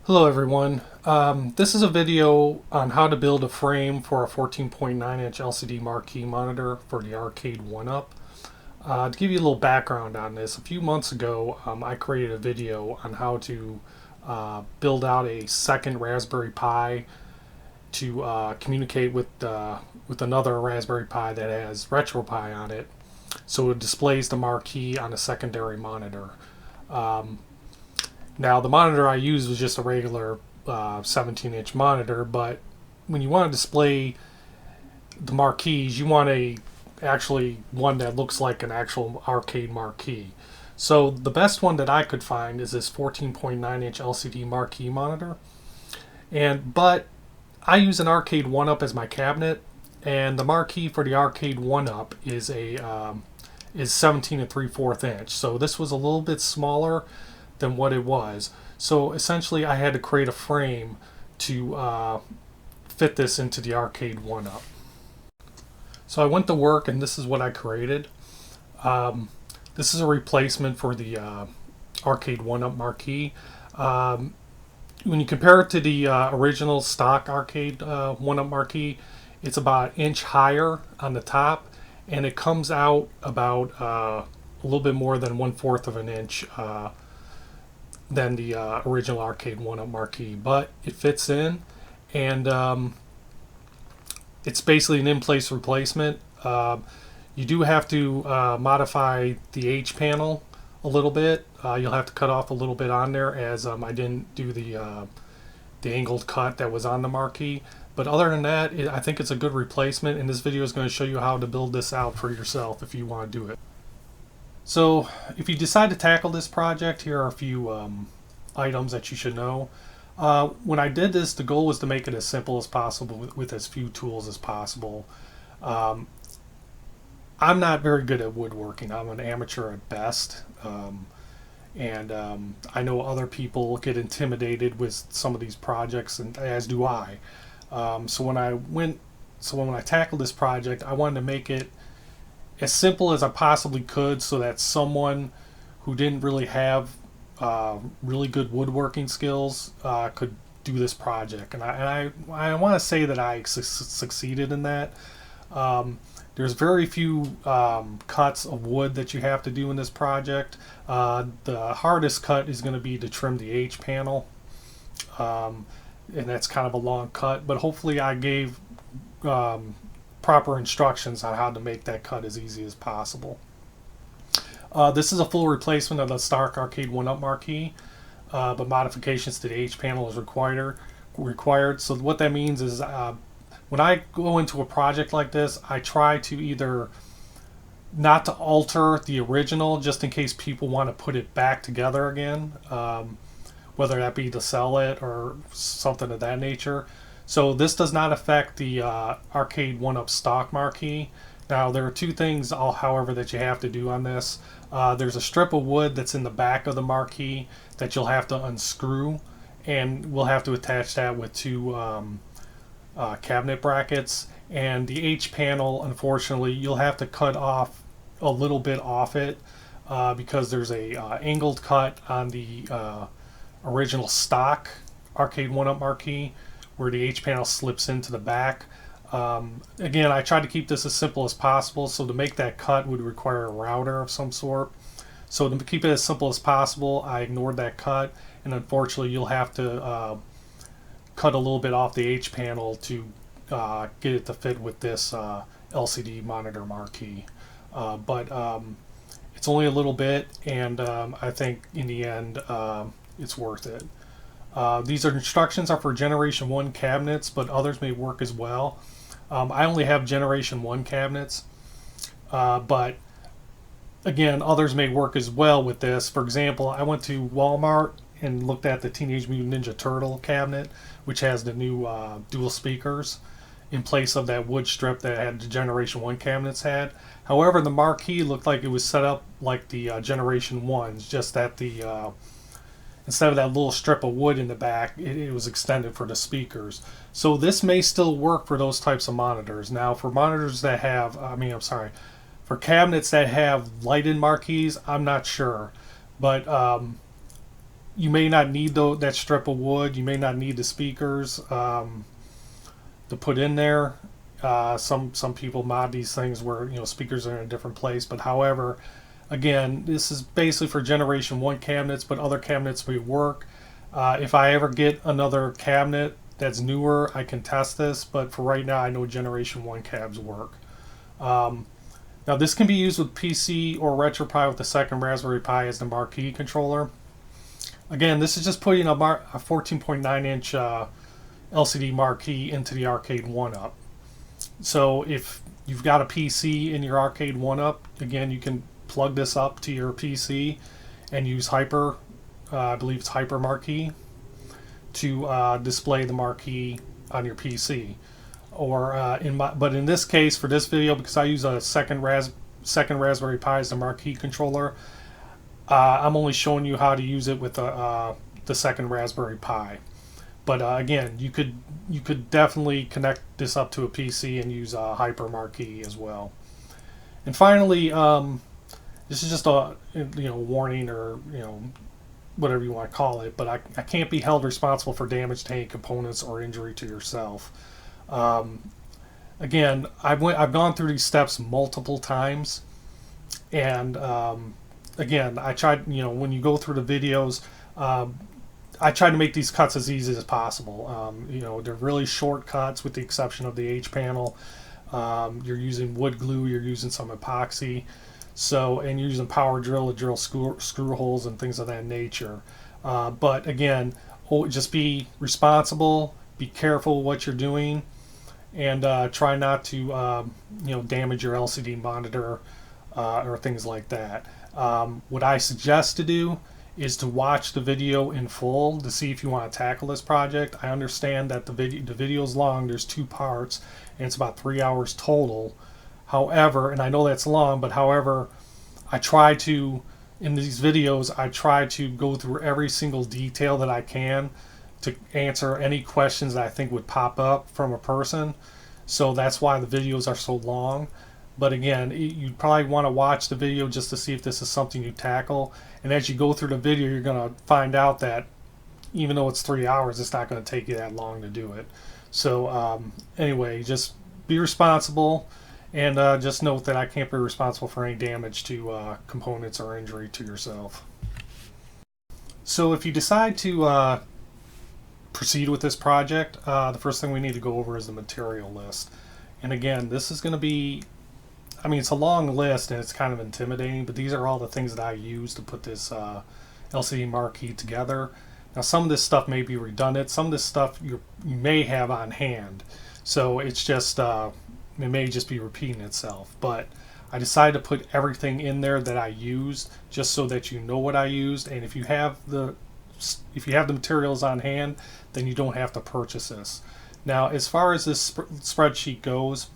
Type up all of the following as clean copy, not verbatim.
Hello everyone. This is a video on how to build a frame for a 14.9-inch LCD marquee monitor for the Arcade1UP. To give you a little background on this, a few months ago I created a video on how to build out a second Raspberry Pi to communicate with another Raspberry Pi that has RetroPie on it, so it displays the marquee on a secondary monitor. Now, the monitor I used was just a regular 17-inch monitor, but when you want to display the marquees, you want actually one that looks like an actual arcade marquee. So the best one that I could find is this 14.9-inch LCD marquee monitor. But I use an Arcade1UP as my cabinet, and the marquee for the Arcade1UP is 17 3/4 inch. So this was a little bit smaller than what it was. So essentially I had to create a frame to fit this into the Arcade1UP. So I went to work and this is what I created. This is a replacement for the Arcade1UP marquee. When you compare it to the original stock Arcade1UP marquee, it's about an inch higher on the top, and it comes out about a little bit more than 1/4 of an inch than the original Arcade1UP marquee, but it fits in, and it's basically an in-place replacement. You do have to modify the H panel a little bit. You'll have to cut off a little bit on there, as I didn't do the angled cut that was on the marquee. But other than that, I think it's a good replacement, and this video is going to show you how to build this out for yourself if you want to do it. So if you decide to tackle this project, here are a few items that you should know. When I did this, the goal was to make it as simple as possible with as few tools as possible. I'm not very good at woodworking. I'm an amateur at best. I know other people get intimidated with some of these projects, and as do I. So when I tackled this project, I wanted to make it as simple as I possibly could, so that someone who didn't really have really good woodworking skills could do this project. And I want to say that I succeeded in that. There's very few cuts of wood that you have to do in this project. The hardest cut is going to be to trim the H panel, and that's kind of a long cut, but hopefully I gave proper instructions on how to make that cut as easy as possible. This is a full replacement of the stock Arcade1UP marquee, but modifications to the H panel is required. So what that means is when I go into a project like this, I try to either not to alter the original, just in case people want to put it back together again, whether that be to sell it or something of that nature. So this does not affect the Arcade1UP stock marquee. Now there are two things, however, that you have to do on this. There's a strip of wood that's in the back of the marquee that you'll have to unscrew, and we'll have to attach that with two cabinet brackets. And the H panel, unfortunately, you'll have to cut off a little bit off it because there's a angled cut on the original stock Arcade1UP marquee, where the H panel slips into the back. Again, I tried to keep this as simple as possible, so to make that cut would require a router of some sort. So to keep it as simple as possible, I ignored that cut, and unfortunately you'll have to cut a little bit off the H panel to get it to fit with this LCD monitor marquee. But it's only a little bit, and I think in the end it's worth it. These instructions are for Generation 1 cabinets, but others may work as well. I only have Generation 1 cabinets, but again, others may work as well with this. For example, I went to Walmart and looked at the Teenage Mutant Ninja Turtle cabinet, which has the new dual speakers in place of that wood strip that had the Generation 1 cabinets had. However, the marquee looked like it was set up like the Generation 1s, just that the instead of that little strip of wood in the back, it was extended for the speakers. So this may still work for those types of monitors. Now, for monitors that have, for cabinets that have lighted marquees, I'm not sure. But you may not need that strip of wood. You may not need the speakers to put in there. Some people mod these things where speakers are in a different place. But however, again, this is basically for Generation 1 cabinets, but other cabinets may work. If I ever get another cabinet that's newer, I can test this. But for right now, I know Generation 1 cabs work. Now this can be used with PC or RetroPie with the second Raspberry Pi as the Marquee controller. Again, this is just putting a 14.9-inch LCD Marquee into the Arcade1UP. So if you've got a PC in your Arcade1UP, again, you can plug this up to your PC and use I believe it's HyperMarquee, to display the Marquee on your PC. Or but in this case, for this video, because I use a second Raspberry Pi as the Marquee controller, I'm only showing you how to use it with the second Raspberry Pi. But again, you could definitely connect this up to a PC and use HyperMarquee as well. And finally, this is just a warning, or whatever you want to call it. But I can't be held responsible for damage to any components or injury to yourself. Again, I've gone through these steps multiple times, and again, I tried, when you go through the videos, I try to make these cuts as easy as possible. They're really short cuts with the exception of the H panel. You're using wood glue, you're using some epoxy, and you're using power drill to drill screw holes and things of that nature. But again, just be responsible, be careful what you're doing, and try not to damage your LCD monitor or things like that. What I suggest to do is to watch the video in full to see if you want to tackle this project. I understand that the video is long. There's 2 parts, and it's about 3 hours total. However, and I know that's long, but however, in these videos, I try to go through every single detail that I can to answer any questions that I think would pop up from a person. So that's why the videos are so long. But again, you probably want to watch the video just to see if this is something you tackle. And as you go through the video, you're going to find out that even though it's 3 hours, it's not going to take you that long to do it. So anyway, just be responsible, and just note that I can't be responsible for any damage to components or injury to yourself. So if you decide to proceed with this project, the first thing we need to go over is the material list. And again, this is going to be, it's a long list and it's kind of intimidating, but these are all the things that I use to put this LCD Marquee together. Now some of this stuff may be redundant, some of this stuff you may have on hand, so it's just it may just be repeating itself. But I decided to put everything in there that I used, just so that you know what I used, and if you have the materials on hand, then you don't have to purchase this. Now as far as this spreadsheet goes,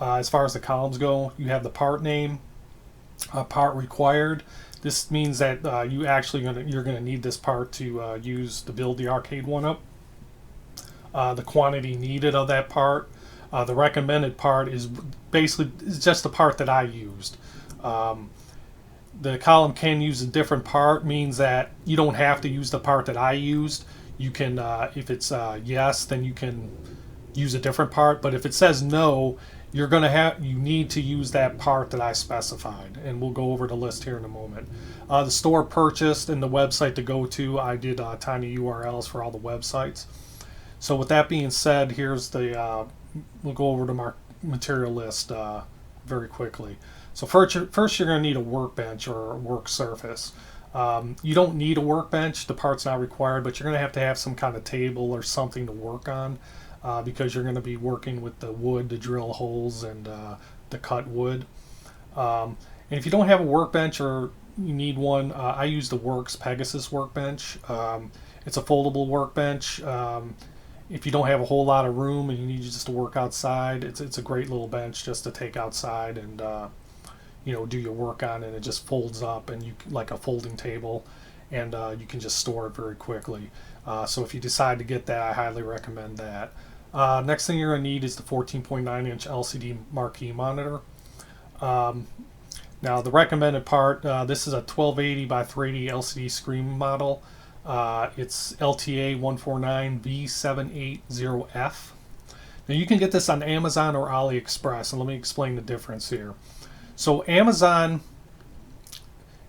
as far as the columns go, you have the part name, part required. This means that you're gonna need this part to use to build the Arcade1UP. The quantity needed of that part. The recommended part is just the part that I used. The column can use a different part, means that you don't have to use the part that I used. You can, if it's yes, then you can use a different part. But if it says no, you need to use that part that I specified, and we'll go over the list here in a moment. The store purchased and the website to go to, I did tiny URLs for all the websites. So with that being said, here's the we'll go over the material list very quickly. So first you're going to need a workbench or a work surface. You don't need a workbench, the part's not required, but you're going to have some kind of table or something to work on. Because you're going to be working with the wood to drill holes and to cut wood. And if you don't have a workbench or you need one, I use the Works Pegasus workbench. It's a foldable workbench. If you don't have a whole lot of room and you need just to work outside, it's a great little bench just to take outside and do your work on, and it just folds up and like a folding table, and you can just store it very quickly. So if you decide to get that, I highly recommend that. Next thing you're going to need is the 14.9-inch LCD Marquee Monitor. Now the recommended part, this is a 1280 by 380 LCD screen model. It's LTA 149V780F. Now you can get this on Amazon or AliExpress, and let me explain the difference here. So Amazon,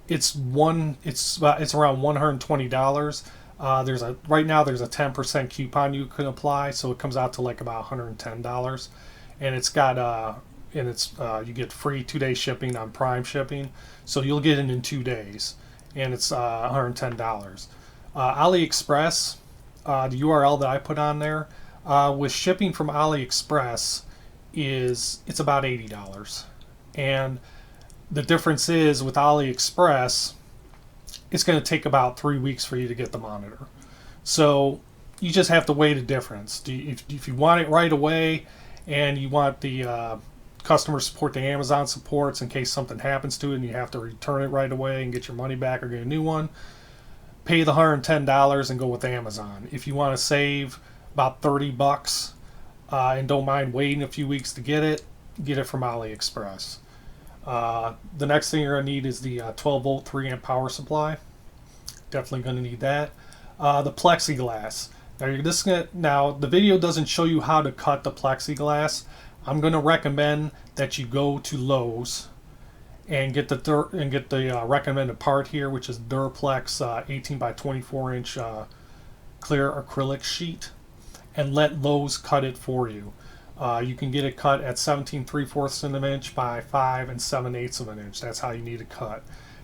it's around $120. Right now there's a 10% coupon you can apply, so it comes out to like about $110, and it's got you get free 2-day shipping on Prime shipping, so you'll get it in 2 days, and it's $110. AliExpress, the URL that I put on there, with shipping from AliExpress it's about $80, and the difference is with AliExpress, it's going to take about 3 weeks for you to get the monitor. So you just have to weigh the difference. If you want it right away and you want the customer support that Amazon supports in case something happens to it and you have to return it right away and get your money back or get a new one, pay the $110 and go with Amazon. If you want to save about $30 and don't mind waiting a few weeks to get it from AliExpress. The next thing you're going to need is the 12-volt 3-amp power supply. Definitely going to need that. The plexiglass. Now the video doesn't show you how to cut the plexiglass. I'm going to recommend that you go to Lowe's and get the recommended part here, which is Duraplex 18 by 24 inch clear acrylic sheet, and let Lowe's cut it for you. You can get it cut at 17 3/4 of an inch by 5 7/8 of an inch. That's how you need it cut.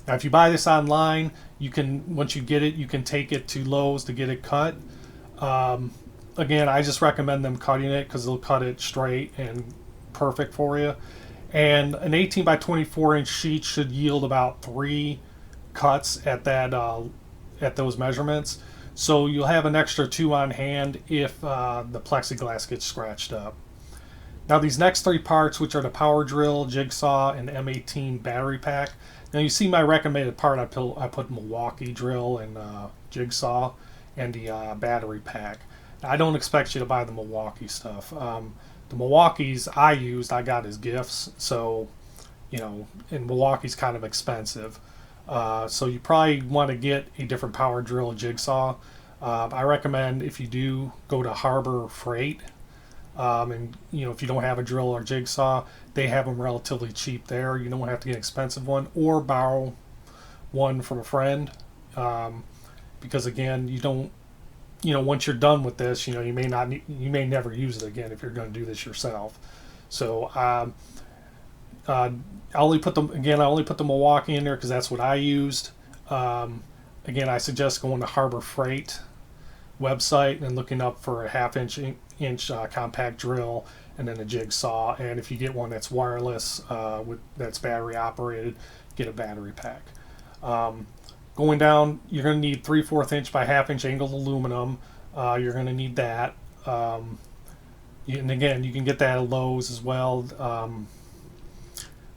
Now, if you buy this online, once you get it, you can take it to Lowe's to get it cut. Again, I just recommend them cutting it because they'll cut it straight and perfect for you. And an 18 by 24 inch sheet should yield about 3 cuts at those measurements. So you'll have an extra 2 on hand if the plexiglass gets scratched up. Now these next 3 parts, which are the power drill, jigsaw, and M18 battery pack. Now you see my recommended part, I put Milwaukee drill and jigsaw and the battery pack. Now, I don't expect you to buy the Milwaukee stuff. The Milwaukees I got as gifts, so and Milwaukee's kind of expensive. So you probably want to get a different power drill jigsaw. I recommend, if you do, go to Harbor Freight. And if you don't have a drill or jigsaw, they have them relatively cheap there. You don't have to get an expensive one, or borrow one from a friend, because again, you don't, once you're done with this, you may never use it again if you're going to do this yourself. So I only put the Milwaukee in there because that's what I used. Again, I suggest going to Harbor Freight website and looking up for a 1/2 inch compact drill, and then a jigsaw. And if you get one that's wireless, that's battery operated, get a battery pack. Going down, you're going to need 3/4 inch by 1/2 inch angled aluminum. You're going to need that. And again, you can get that at Lowe's as well.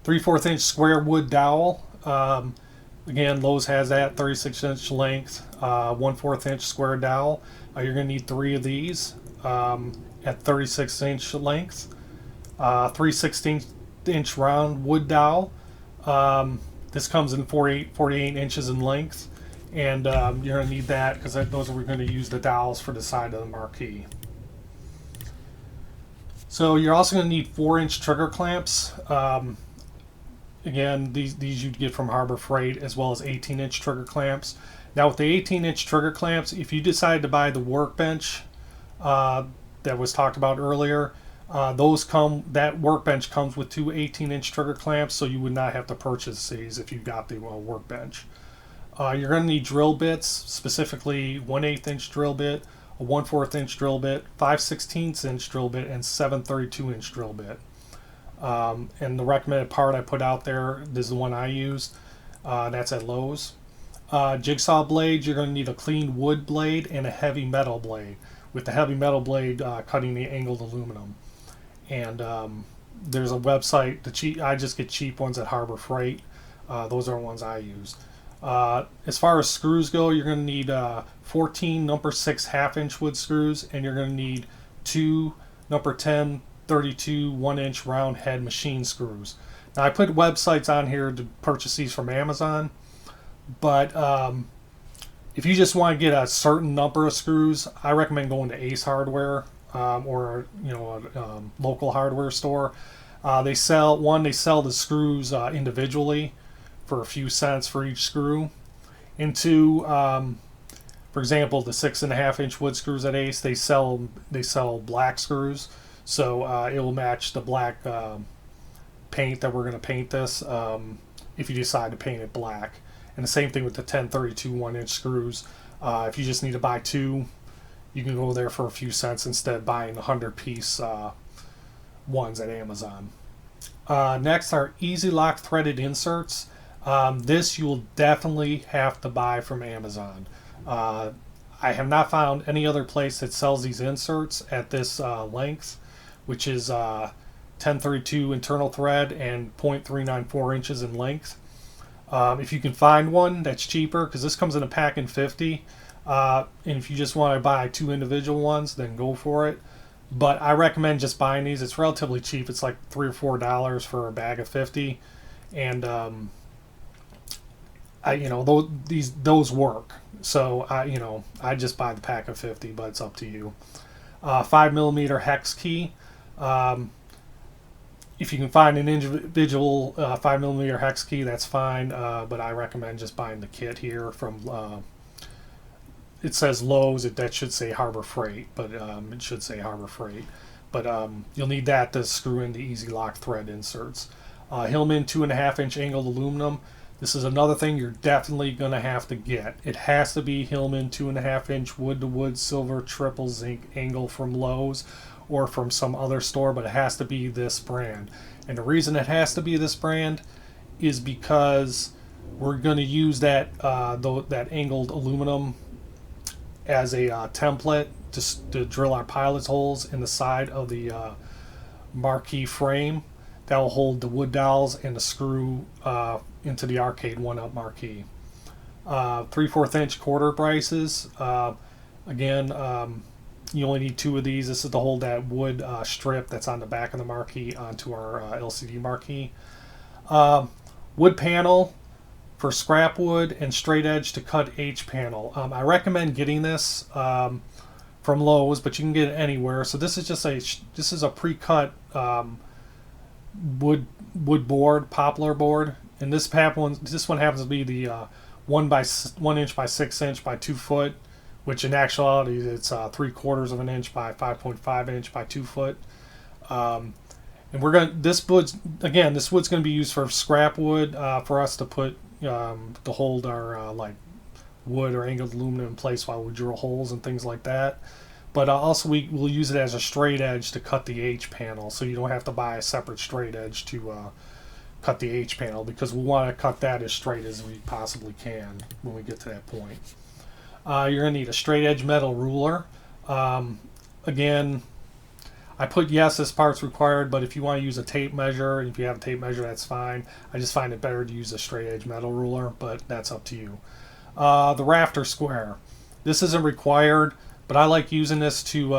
3/4 inch square wood dowel. Again, Lowe's has that, 36 inch length, 1/4 inch square dowel. You're going to need 3 of these at 36 inch length. 3/16 inch round wood dowel. This comes in 48 inches in length, and you're going to need that because those are we're going to use the dowels for the side of the Marquee. So you're also going to need 4-inch trigger clamps. Again, these you'd get from Harbor Freight, as well as 18-inch trigger clamps. Now with the 18-inch trigger clamps, if you decide to buy the workbench that was talked about earlier, that workbench comes with 2 18-inch trigger clamps, so you would not have to purchase these if you got the workbench. You're going to need drill bits, specifically 1/8 inch drill bit, a 1/4 inch drill bit, 5/16 inch drill bit, and 7/32 inch drill bit. And the recommended part I put out there, this is the one I used. That's at Lowe's. Jigsaw blades, you're going to need a clean wood blade and a heavy metal blade, with the heavy metal blade cutting the angled aluminum. And there's a website, I just get cheap ones at Harbor Freight. Those are the ones I use. As far as screws go, you're going to need 14 number 6 1/2 inch wood screws, and you're going to need 2 number 10 32 1-inch round head machine screws. Now I put websites on here to purchase these from Amazon, but If you just want to get a certain number of screws, I recommend going to Ace Hardware, or a local hardware store. They sell the screws individually for a few cents for each screw. And two, for example, the 6.5-inch wood screws at Ace, they sell black screws, so it will match the black paint that we're going to paint this, if you decide to paint it black. And the same thing with the 1032 1-inch screws. If you just need to buy two, you can go there for a few cents instead of buying 100-piece ones at Amazon. Next are Easy Lock threaded inserts. This you will definitely have to buy from Amazon. I have not found any other place that sells these inserts at this length, which is 1032 internal thread and 0.394 inches in length. If you can find one that's cheaper, because this comes in a pack in 50, and if you just want to buy two individual ones, then go for it. But I recommend just buying these. It's relatively cheap. It's like $3 or $4 for a bag of 50, and those work. So I just buy the pack of 50, but it's up to you. 5mm hex key. If you can find an individual 5mm hex key, that's fine. But I recommend just buying the kit here from. It says Lowe's. That should say Harbor Freight, but it should say Harbor Freight. But you'll need that to screw in the Easy Lock thread inserts. Hillman 2.5-inch angled aluminum. This is another thing you're definitely going to have to get. It has to be Hillman 2.5-inch wood-to-wood silver triple zinc angle from Lowe's or from some other store, but it has to be this brand. And the reason it has to be this brand is because we're going to use that angled aluminum as a template to drill our pilot's holes in the side of the Marquee frame. That will hold the wood dowels and the screw into the Arcade1UP Marquee. 3/4-inch quarter braces. Again, you only need two of these. This is to hold that wood strip that's on the back of the Marquee onto our LCD Marquee. Wood panel for scrap wood and straight edge to cut H panel. I recommend getting this from Lowe's, but you can get it anywhere. So this is just a pre-cut wood board, poplar board, and this one happens to be the 1 inch by 6 inch by 2 foot, which in actuality it's 3/4 of an inch by 5.5 inch by 2 foot. And this wood's going to be used for scrap wood, for us to put to hold our like wood or angled aluminum in place while we drill holes and things like that. But also we'll use it as a straight edge to cut the H panel, so you don't have to buy a separate straight edge to cut the H panel, because we want to cut that as straight as we possibly can when we get to that point. You're going to need a straight edge metal ruler. Again, I put yes, this part's required, but if you want to use a tape measure, and if you have a tape measure, that's fine. I just find it better to use a straight edge metal ruler, but that's up to you. The rafter square. This isn't required, but I like using this to,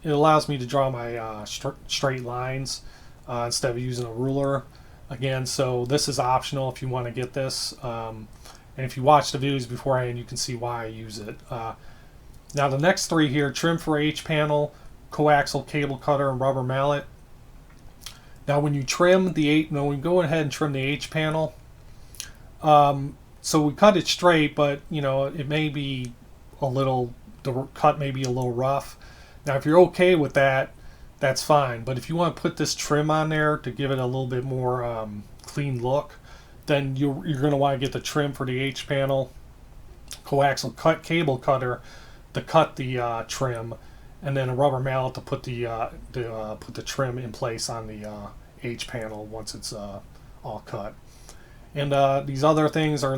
it allows me to draw my straight lines instead of using a ruler. Again, so this is optional if you want to get this. And if you watch the videos beforehand, you can see why I use it. Now the next three here: trim for H panel, coaxial cable cutter, and rubber mallet. Now when you trim when we go ahead and trim the H panel, so we cut it straight, but it may be the cut may be a little rough. Now if you're okay with that, that's fine. But if you want to put this trim on there to give it a little bit more clean look, then you're going to want to get the trim for the H panel, coaxial cable cutter to cut the trim, and then a rubber mallet to put the trim in place on the H panel once it's all cut. And these other things are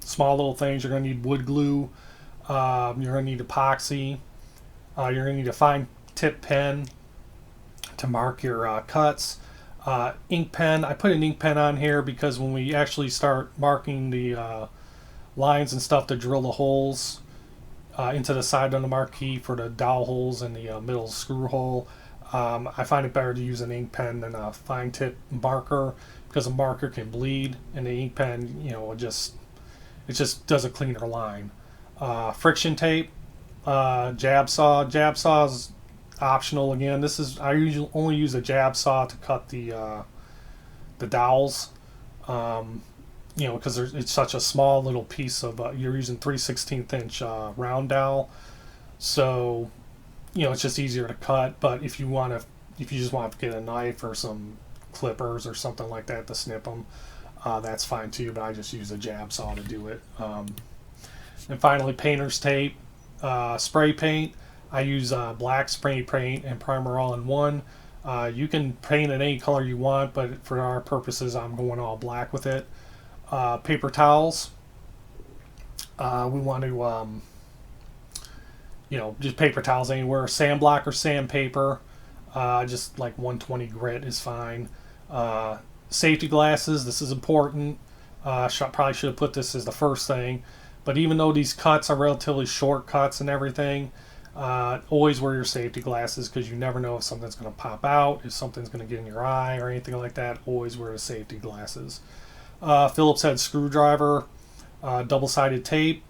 small little things. You're going to need wood glue. You're going to need epoxy. You're going to need a fine tip pen to mark your cuts. Ink pen. I put an ink pen on here because when we actually start marking the lines and stuff to drill the holes into the side of the Marquee for the dowel holes and the middle screw hole, I find it better to use an ink pen than a fine tip marker, because a marker can bleed, and the ink pen, it It just does a cleaner line. Friction tape, jab saw. Jab saw is optional again. This is I usually only use a jab saw to cut the dowels. You know, because it's such a small little piece of you're using 3/16 inch round dowel, so you know it's just easier to cut. But if you just want to get a knife or some clippers or something like that to snip them, that's fine too. But I just use a jab saw to do it. And finally, painter's tape, spray paint. I use black spray paint and primer all in one. You can paint it any color you want, but for our purposes, I'm going all black with it. Paper towels. We want to, you know, just paper towels anywhere. Sandblock or sandpaper. Just like 120 grit is fine. Safety glasses. This is important. Probably should have put this as the first thing. But even though these cuts are relatively short cuts and everything, always wear your safety glasses because you never know if something's going to pop out, if something's going to get in your eye or anything like that. Always wear the safety glasses. Phillips head screwdriver, double-sided tape,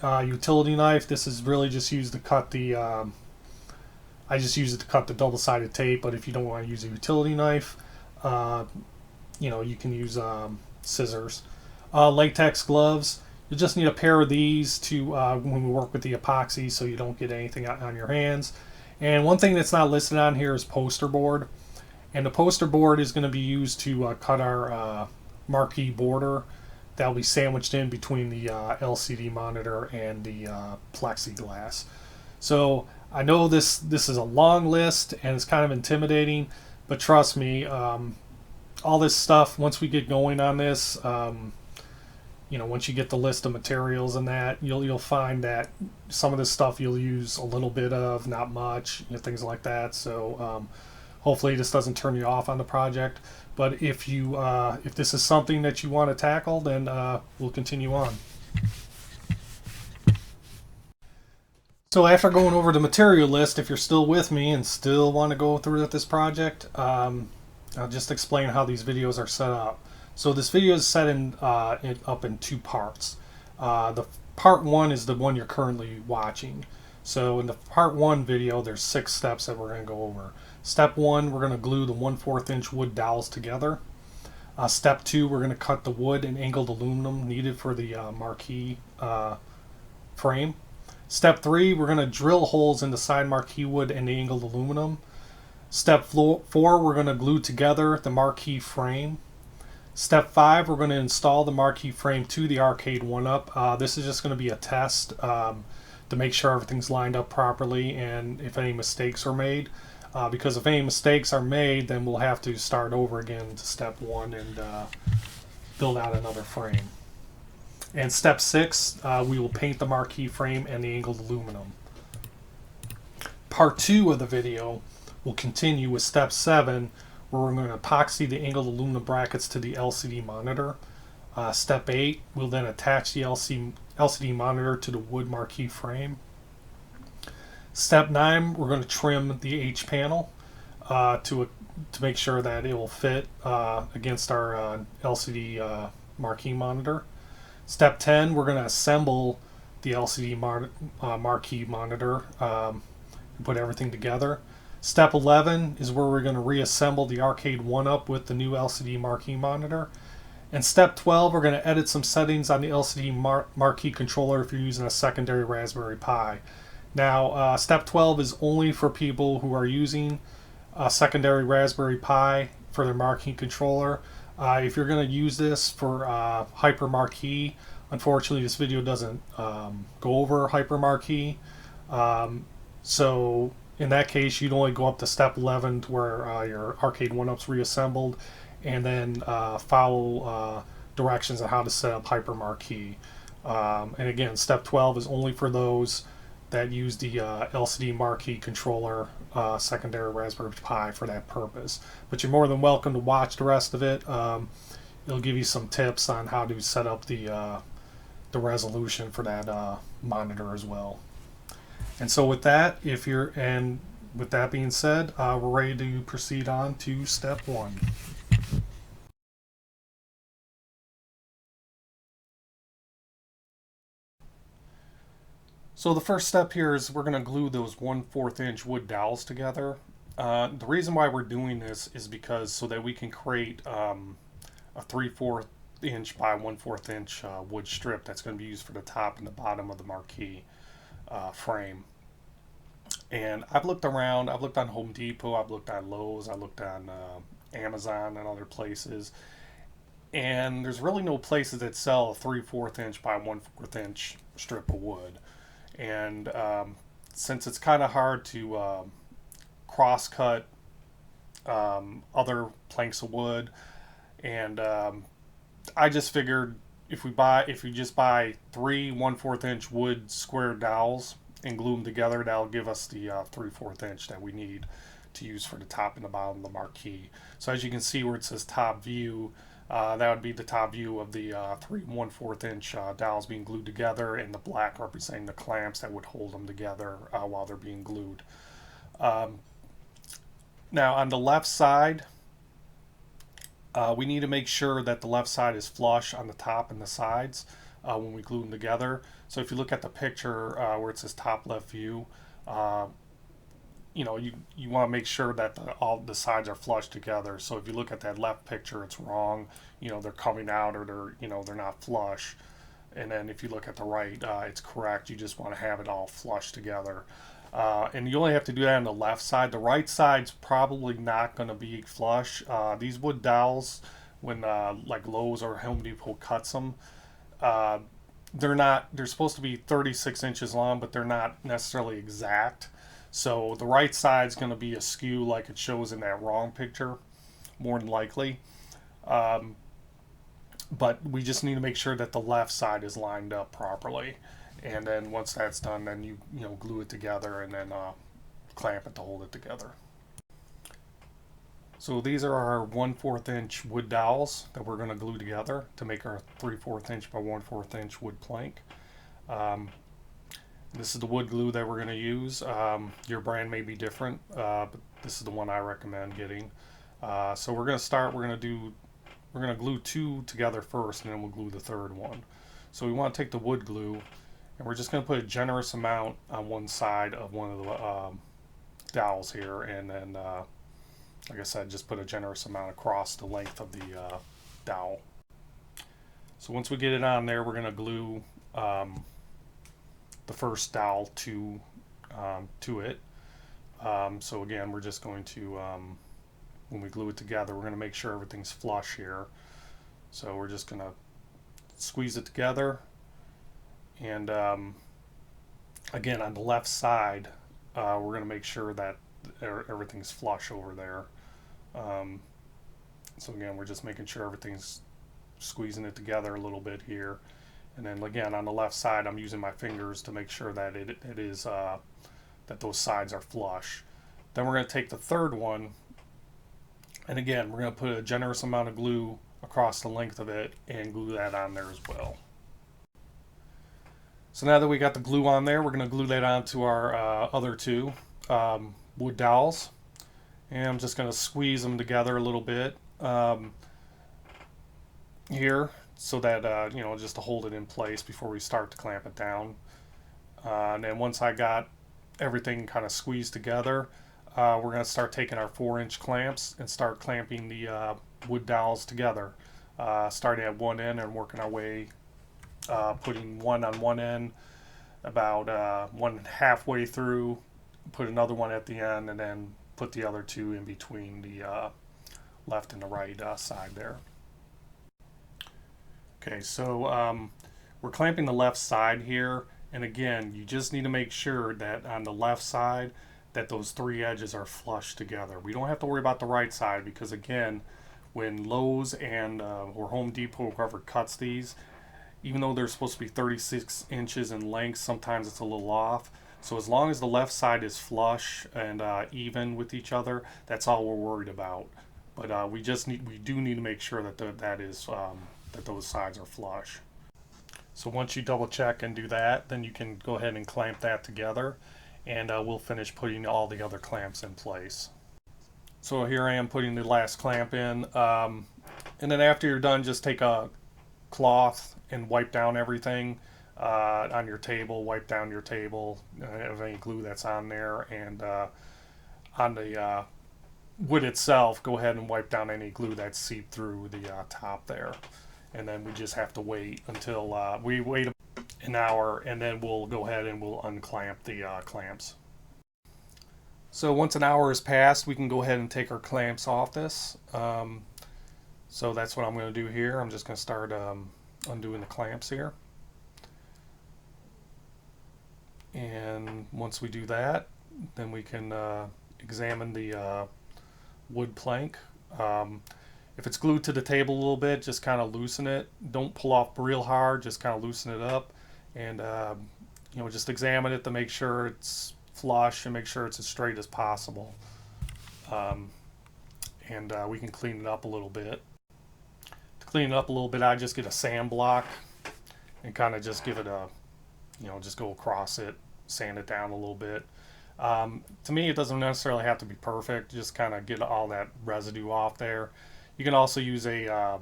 utility knife. This is really just used to cut the. I just use it to cut the double-sided tape. But if you don't want to use a utility knife, you know, you can use scissors. Latex gloves. You just need a pair of these to when we work with the epoxy, so you don't get anything on your hands. And one thing that's not listed on here is poster board, and the poster board is going to be used to cut our marquee border that will be sandwiched in between the LCD monitor and the plexiglass. So I know this is a long list and it's kind of intimidating, but trust me, all this stuff, once we get going on this, you know, once you get the list of materials and that, you'll find that some of this stuff you'll use a little bit of, not much, you know, things like that. So hopefully this doesn't turn you off on the project. But if this is something that you want to tackle, then we'll continue on. So after going over the material list, if you're still with me and still want to go through with this project, I'll just explain how these videos are set up. So this video is set up in two parts. The part one is the one you're currently watching. So in the part one video, there's 6 steps that we're going to go over. Step 1, we're going to glue the 1/4 inch wood dowels together. Step 2, we're going to cut the wood and angled aluminum needed for the marquee frame. Step 3, we're going to drill holes in the side marquee wood and the angled aluminum. Step 4, we're going to glue together the marquee frame. Step 5, we're going to install the marquee frame to the Arcade1UP. This is just going to be a test to make sure everything's lined up properly and if any mistakes are made. Because if any mistakes are made, then we'll have to start over again to step 1 and build out another frame. And step 6, we will paint the marquee frame and the angled aluminum. Part 2 of the video will continue with step 7, where we're going to epoxy the angled aluminum brackets to the LCD monitor. Step 8, we'll then attach the LCD monitor to the wood marquee frame. Step 9, we're going to trim the H panel to make sure that it will fit against our LCD marquee monitor. Step 10, we're going to assemble the LCD marquee monitor and put everything together. Step 11 is where we're going to reassemble the Arcade1UP with the new LCD marquee monitor. And step 12, we're going to edit some settings on the LCD Marquee Controller if you're using a secondary Raspberry Pi. Now, step 12 is only for people who are using a secondary Raspberry Pi for their Marquee Controller. If you're going to use this for HyperMarquee, unfortunately this video doesn't go over HyperMarquee. So in that case, you'd only go up to step 11 to where your Arcade1UP's reassembled, and then follow directions on how to set up HyperMarquee. And again, step 12 is only for those that use the LCD Marquee Controller secondary Raspberry Pi for that purpose. But you're more than welcome to watch the rest of it. It'll give you some tips on how to set up the resolution for that monitor as well. And so with that, with that being said, we're ready to proceed on to step 1. So the first step here is we're going to glue those 1/4 inch wood dowels together. The reason why we're doing this is because so that we can create a 3/4 inch by 1/4 inch wood strip that's going to be used for the top and the bottom of the marquee frame. And I've looked around, I've looked on Home Depot, I've looked on Lowe's, I looked on Amazon and other places, and there's really no places that sell a 3/4 inch by 1/4 inch strip of wood. And since it's kind of hard to cross cut other planks of wood, and I just figured if we just buy 3 1/4 inch wood square dowels and glue them together, that'll give us the 3/4 inch that we need to use for the top and the bottom of the marquee. So as you can see where it says top view, that would be the top view of the 3 1/4 inch dowels being glued together, and the black representing the clamps that would hold them together while they're being glued. Now on the left side, we need to make sure that the left side is flush on the top and the sides when we glue them together. So if you look at the picture where it says top left view, you want to make sure that all the sides are flush together. So if you look at that left picture, it's wrong. They're coming out, or they're not flush. And then if you look at the right, it's correct. You just want to have it all flush together. And you only have to do that on the left side. The right side's probably not going to be flush. These wood dowels, when like Lowe's or Home Depot cuts them, they're supposed to be 36 inches long, but they're not necessarily exact. So the right side's going to be askew like it shows in that wrong picture, more than likely. But we just need to make sure that the left side is lined up properly. And then once that's done, then you glue it together and then clamp it to hold it together. So these are our 1/4 inch wood dowels that we're going to glue together to make our 3/4 inch by 1/4 inch wood plank. This is the wood glue that we're going to use. Your brand may be different, but this is the one I recommend getting. So we're going to start. We're going to glue 2 together first, and then we'll glue the third one. So we want to take the wood glue, and we're just going to put a generous amount on one side of one of the dowels here, and then, like I said, just put a generous amount across the length of the dowel. So once we get it on there, we're going to glue the first dowel to it. So again, we're just going to, when we glue it together, we're going to make sure everything's flush here. So we're just going to squeeze it together. And again, on the left side, we're going to make sure that everything's flush over there. So again, we're just making sure everything's squeezing it together a little bit here. And then again, on the left side, I'm using my fingers to make sure that it is that those sides are flush. Then we're going to take the third one, and again, we're going to put a generous amount of glue across the length of it and glue that on there as well. So now that we got the glue on there, we're going to glue that onto our other 2 wood dowels. And I'm just going to squeeze them together a little bit here, so that just to hold it in place before we start to clamp it down. And then once I got everything kind of squeezed together, we're going to start taking our 4-inch clamps and start clamping the wood dowels together, starting at one end and working our way, putting one on one end, about one halfway through, put another one at the end, and then put the other 2 in between the left and the right side there. Okay, so we're clamping the left side here, and again, you just need to make sure that on the left side that those 3 edges are flush together. We don't have to worry about the right side, because again, when Lowe's and or Home Depot, whoever cuts these, even though they're supposed to be 36 inches in length, sometimes it's a little off. So as long as the left side is flush and even with each other, that's all we're worried about. But we do need to make sure that that those sides are flush. So once you double check and do that, then you can go ahead and clamp that together, and we'll finish putting all the other clamps in place. So here I am putting the last clamp in, and then after you're done, just take a cloth and wipe down everything on your table, wipe down your table of any glue that's on there, and on the wood itself, go ahead and wipe down any glue that's seeped through the top there. And then we just have to wait until we wait an hour, and then we'll go ahead and we'll unclamp the clamps. So once an hour has passed, we can go ahead and take our clamps off this. So that's what I'm going to do here. I'm just going to start undoing the clamps here. And once we do that, then we can examine the wood plank. If it's glued to the table a little bit, just kind of loosen it. Don't pull off real hard, just kind of loosen it up. And just examine it to make sure it's flush and make sure it's as straight as possible. We can clean it up a little bit. To clean it up a little bit, I just get a sand block and kind of just give it a, just go across it, sand it down a little bit. To me, it doesn't necessarily have to be perfect. Just kind of get all that residue off there. You can also use a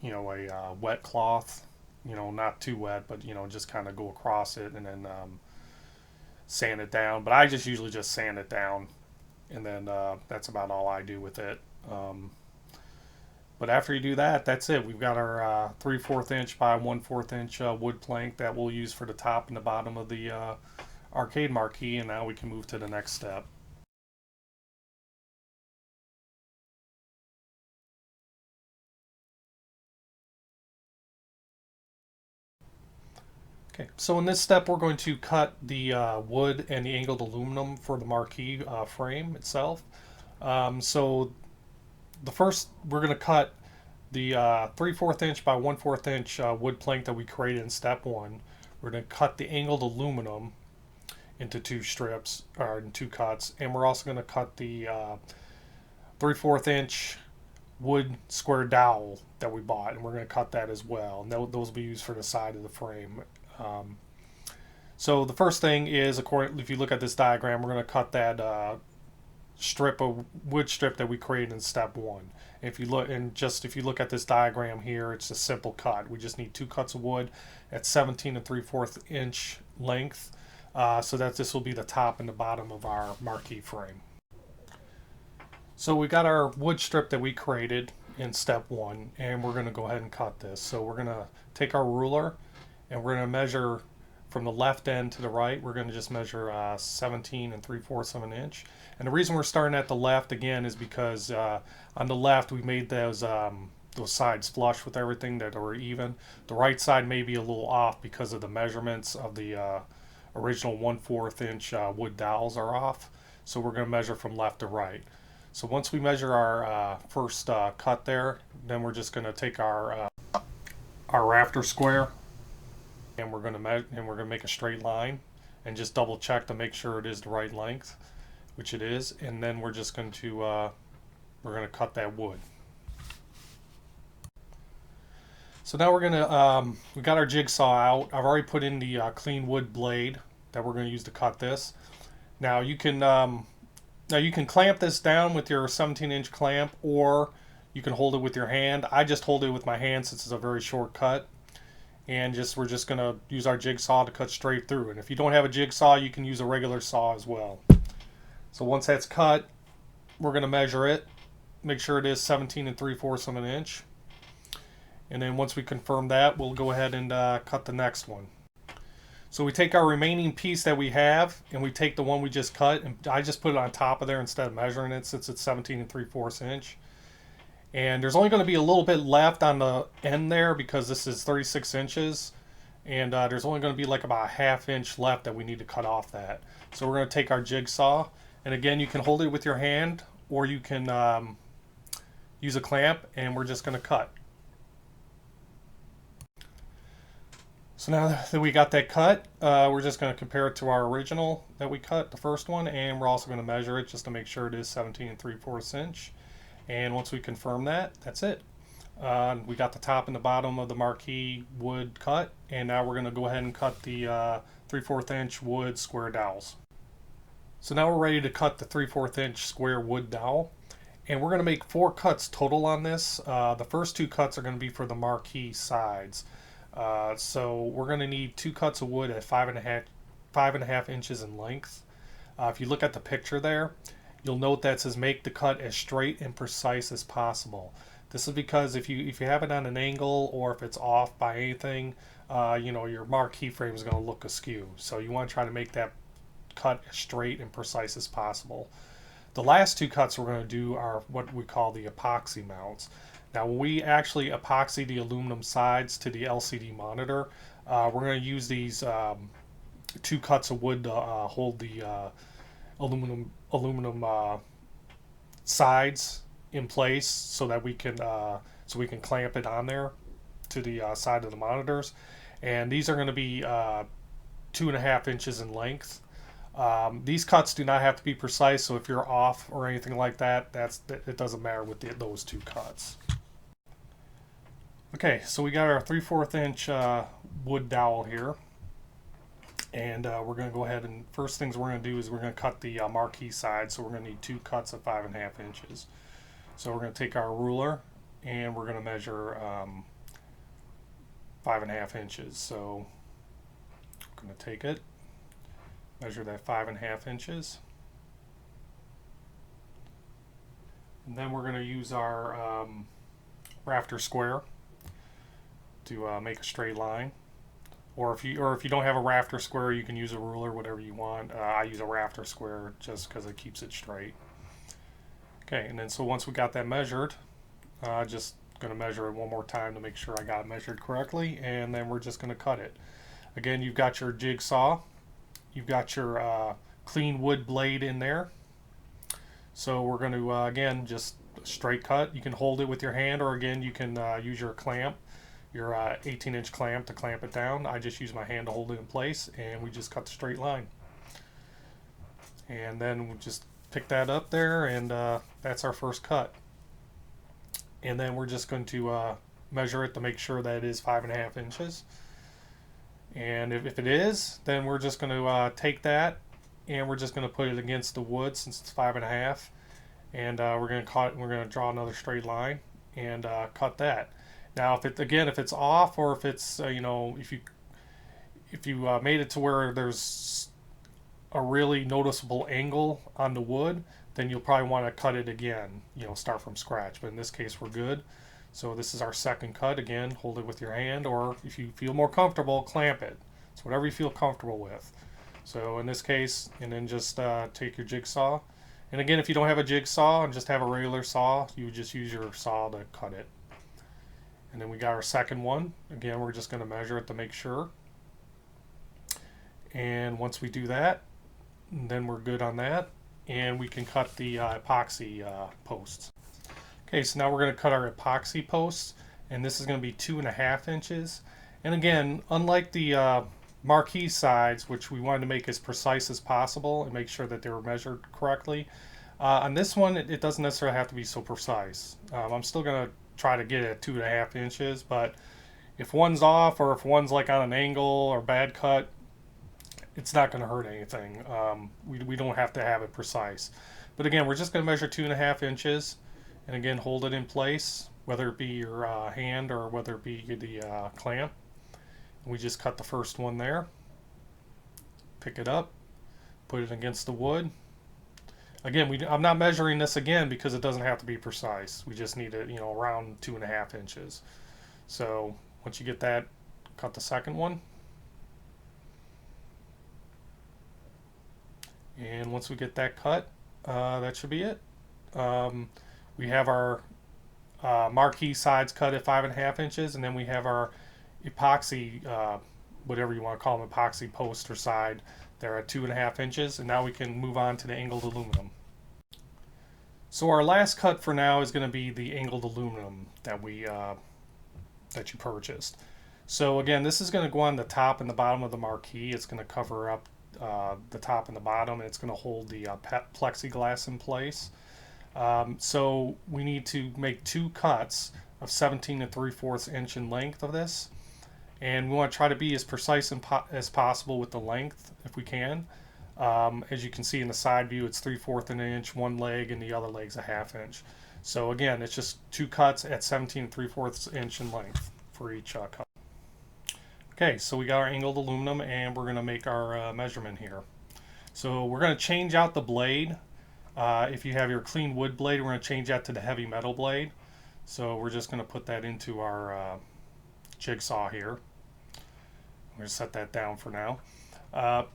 wet cloth, not too wet, but just kind of go across it and then sand it down. But I just usually just sand it down, and then that's about all I do with it. But after you do that, that's it. We've got our 3/4 inch by 1/4 inch wood plank that we'll use for the top and the bottom of the arcade marquee, and now we can move to the next step. Okay, so in this step we're going to cut the wood and the angled aluminum for the marquee frame itself. So the first, we're going to cut the 3/4 inch by 1/4 inch wood plank that we created in step 1. We're going to cut the angled aluminum into 2 strips, or in 2 cuts, and we're also going to cut the 3/4 inch wood square dowel that we bought, and we're going to cut that as well. And those will be used for the side of the frame. So the first thing is, if you look at this diagram, we're going to cut that wood strip that we created in step 1. If you look at this diagram here, it's a simple cut. We just need 2 cuts of wood at 17 3/4 inch length, so that this will be the top and the bottom of our marquee frame. So we got our wood strip that we created in step 1, and we're going to go ahead and cut this. So we're going to take our ruler, and we're going to measure from the left end to the right. We're going to just measure 17 3/4 of an inch. And the reason we're starting at the left again is because on the left we made those sides flush with everything, that are even. The right side may be a little off because of the measurements of the original 1/4 inch wood dowels are off. So we're going to measure from left to right. So once we measure our first cut there, then we're just going to take our rafter square, and we're going to make a straight line and just double check to make sure it is the right length, which it is. And then we're just going to we're going to cut that wood. So now we're going to we got our jigsaw out. I've already put in the clean wood blade that we're going to use to cut this. Now you can clamp this down with your 17-inch clamp, or you can hold it with your hand. I just hold it with my hand since it's a very short cut. And we're just going to use our jigsaw to cut straight through. And if you don't have a jigsaw, you can use a regular saw as well. So once that's cut, we're going to measure it, make sure it is 17 3/4 of an inch. And then once we confirm that, we'll go ahead and cut the next one. So we take our remaining piece that we have, and we take the one we just cut, and I just put it on top of there instead of measuring it, since it's 17 3/4 inch. And there's only going to be a little bit left on the end there because this is 36 inches. And there's only going to be like about a 1/2 inch left that we need to cut off that. So we're going to take our jigsaw. And again, you can hold it with your hand, or you can use a clamp, and we're just going to cut. So now that we got that cut, we're just going to compare it to our original that we cut, the first one. And we're also going to measure it just to make sure it is 17 3/4 inch. And once we confirm that, that's it. We got the top and the bottom of the marquee wood cut, and now we're going to go ahead and cut the 3/4 inch wood square dowels. So now we're ready to cut the 3/4 inch square wood dowel, and we're going to make 4 cuts total on this. The first 2 cuts are going to be for the marquee sides. So we're going to need 2 cuts of wood at 5.5 inches in length. If you look at the picture there, you'll note that it says make the cut as straight and precise as possible. This is because if you have it on an angle or if it's off by anything, your marquee frame is going to look askew. So you want to try to make that cut as straight and precise as possible. The last 2 cuts we're going to do are what we call the epoxy mounts. Now, when we actually epoxy the aluminum sides to the LCD monitor, we're going to use these 2 cuts of wood to hold the aluminum sides in place, so that we can clamp it on there to the side of the monitors. And these are going to be 2.5 inches in length. These cuts do not have to be precise, so if you're off or anything like that, it doesn't matter with those 2 cuts. Okay, so we got our 3/4 inch wood dowel here, and we're going to go ahead and first things we're going to do is we're going to cut the marquee side. So we're going to need 2 cuts of 5.5 inches. So we're going to take our ruler and we're going to measure 5.5 inches. So I'm going to take it, measure that 5.5 inches, and then we're going to use our rafter square to make a straight line. Or if you don't have a rafter square, you can use a ruler, whatever you want. I use a rafter square just because it keeps it straight. Okay, and then so once we got that measured, just going to measure it one more time to make sure I got it measured correctly, and then we're just going to cut it. Again, you've got your jigsaw, you've got your clean wood blade in there. So we're going to again just straight cut. You can hold it with your hand, or again you can use your clamp, your 18-inch clamp to clamp it down. I just use my hand to hold it in place, and we just cut the straight line. And then we just pick that up there, and that's our first cut. And then we're just going to measure it to make sure that it is 5.5 inches. And if it is, then we're just going to take that and we're just going to put it against the wood since it's 5.5, and we're going to draw another straight line and cut that. Now, if it's off, or if it's if you made it to where there's a really noticeable angle on the wood, then you'll probably want to cut it again. Start from scratch. But in this case, we're good. So this is our second cut. Again, hold it with your hand, or if you feel more comfortable, clamp it. It's whatever you feel comfortable with. So in this case, and then just take your jigsaw. And again, if you don't have a jigsaw and just have a regular saw, you would just use your saw to cut it. And then we got our second one. Again, we're just going to measure it to make sure. And once we do that, then we're good on that. And we can cut the epoxy posts. Okay, so now we're going to cut our epoxy posts. And this is going to be 2.5 inches. And again, unlike the marquee sides, which we wanted to make as precise as possible and make sure that they were measured correctly, on this one, it doesn't necessarily have to be so precise. I'm still going to try to get it at 2.5 inches, but if one's off, or if one's like on an angle or bad cut, it's not going to hurt anything. We don't have to have it precise. But again, we're just going to measure 2.5 inches, and again, hold it in place, whether it be your hand or whether it be the clamp. And we just cut the first one there, pick it up, put it against the wood. Again, I'm not measuring this again because it doesn't have to be precise. We just need it, around 2.5 inches. So once you get that, cut the second one. And once we get that cut, that should be it. We have our marquee sides cut at 5.5 inches, and then we have our epoxy, whatever you want to call them, epoxy post or side. They're at 2.5 inches, and now we can move on to the angled aluminum. So our last cut for now is going to be the angled aluminum that you purchased. So again, this is going to go on the top and the bottom of the marquee. It's going to cover up the top and the bottom, and it's going to hold the plexiglass in place. So we need to make 2 cuts of 17 3/4 inch in length of this, and we want to try to be as precise as possible with the length if we can. As you can see in the side view, it's 3/4 inch one leg, and the other leg's a 1/2 inch. So again, it's just 2 cuts at 17 3/4 inch in length for each cut. Okay, so we got our angled aluminum and we're going to make our measurement here. So we're going to change out the blade. If you have your clean wood blade, we're going to change that to the heavy metal blade. So we're just going to put that into our jigsaw here. We're going to set that down for now.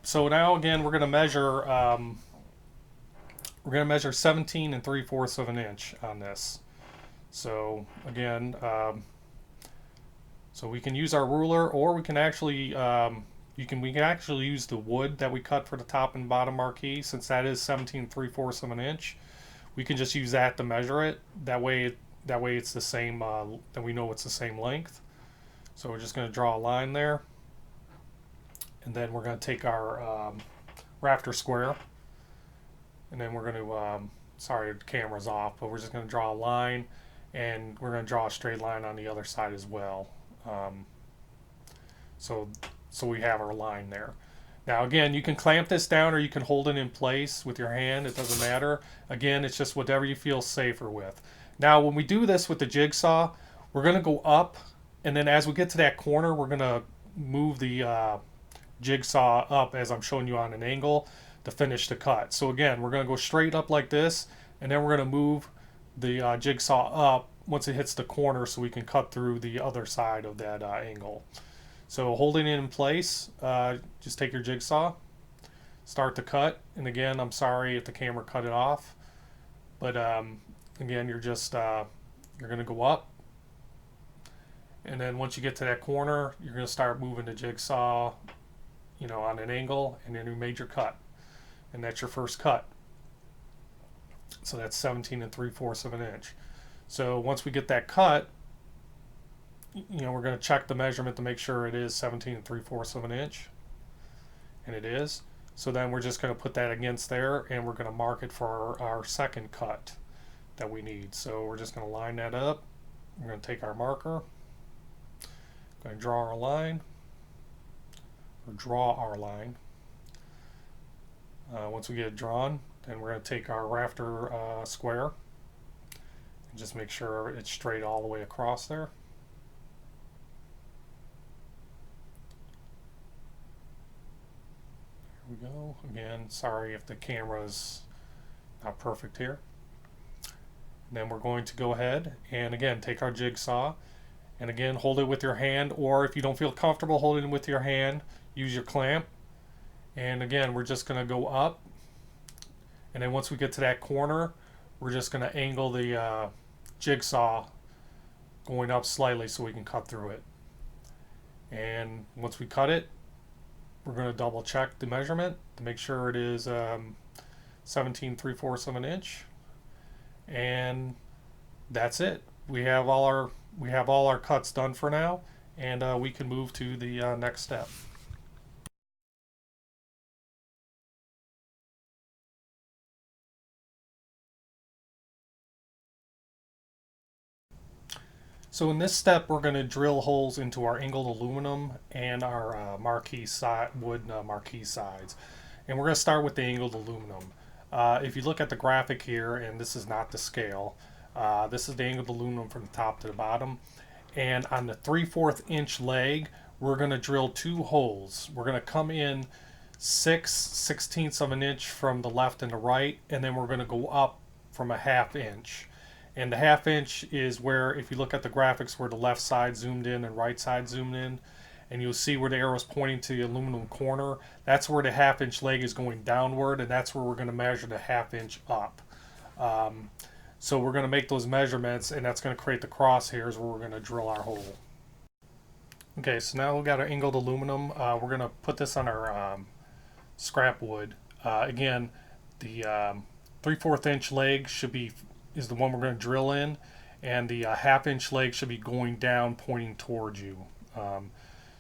So now again, we're going to measure 17 3/4 of an inch on this. So again, so we can use our ruler, or we can actually we can actually use the wood that we cut for the top and bottom marquee, since that is 17 3/4 of an inch. We can just use that to measure it. That way it's the same. Then we know it's the same length. So we're just going to draw a line there, and then we're going to take our rafter square, and then we're going to sorry, the camera's off, but we're just going to draw a line, and we're going to draw a straight line on the other side as well. So we have our line there. Now again, you can clamp this down or you can hold it in place with your hand. It doesn't matter. Again, it's just whatever you feel safer with. Now when we do this with the jigsaw, we're going to go up, and then as we get to that corner, we're going to move the jigsaw up as I'm showing you on an angle to finish the cut. So again, we're going to go straight up like this, and then we're going to move the jigsaw up once it hits the corner so we can cut through the other side of that angle. So holding it in place, just take your jigsaw, start the cut, and again, I'm sorry if the camera cut it off, but again, you're just you're going to go up, and then once you get to that corner, you're going to start moving the jigsaw, you know, on an angle, and then you made your cut, and that's your first cut. So that's 17 3/4 of an inch. So once we get that cut, you know, we're going to check the measurement to make sure it is 17 3/4 of an inch, and it is. So then we're just going to put that against there, and we're going to mark it for our second cut that we need. So we're just going to line that up. We're going to take our marker, going to draw our line, or draw our line. Once we get it drawn, then we're going to take our rafter square and just make sure it's straight all the way across there. Here we go. Again, sorry if the camera's not perfect here. And then we're going to go ahead and again take our jigsaw and again hold it with your hand, or if you don't feel comfortable holding it with your hand, use your clamp. And again, we're just going to go up, and then once we get to that corner, we're just going to angle the jigsaw going up slightly so we can cut through it. And once we cut it, we're going to double check the measurement to make sure it is 17 3/4 of an inch, and that's it. We have all our cuts done for now, and we can move to the next step. So in this step, we're going to drill holes into our angled aluminum and our marquee wood marquee sides. And we're going to start with the angled aluminum. If you look at the graphic here, and this is not the scale, this is the angled aluminum from the top to the bottom. And on the 3/4 inch leg, we're going to drill 2 holes. We're going to come in 6/16 of an inch from the left and the right, and then we're going to go up from a 1/2 inch. And the 1/2 inch is where, if you look at the graphics, where the left side zoomed in and right side zoomed in, and you'll see where the arrow is pointing to the aluminum corner, that's where the 1/2 inch leg is going downward, and that's where we're going to measure the 1/2 inch up. So we're going to make those measurements, and that's going to create the crosshairs where we're going to drill our hole. Okay, so now we've got our angled aluminum. We're going to put this on our scrap wood. Again, the 3/4 inch leg is the one we're going to drill in, and the 1/2 inch leg should be going down, pointing towards you.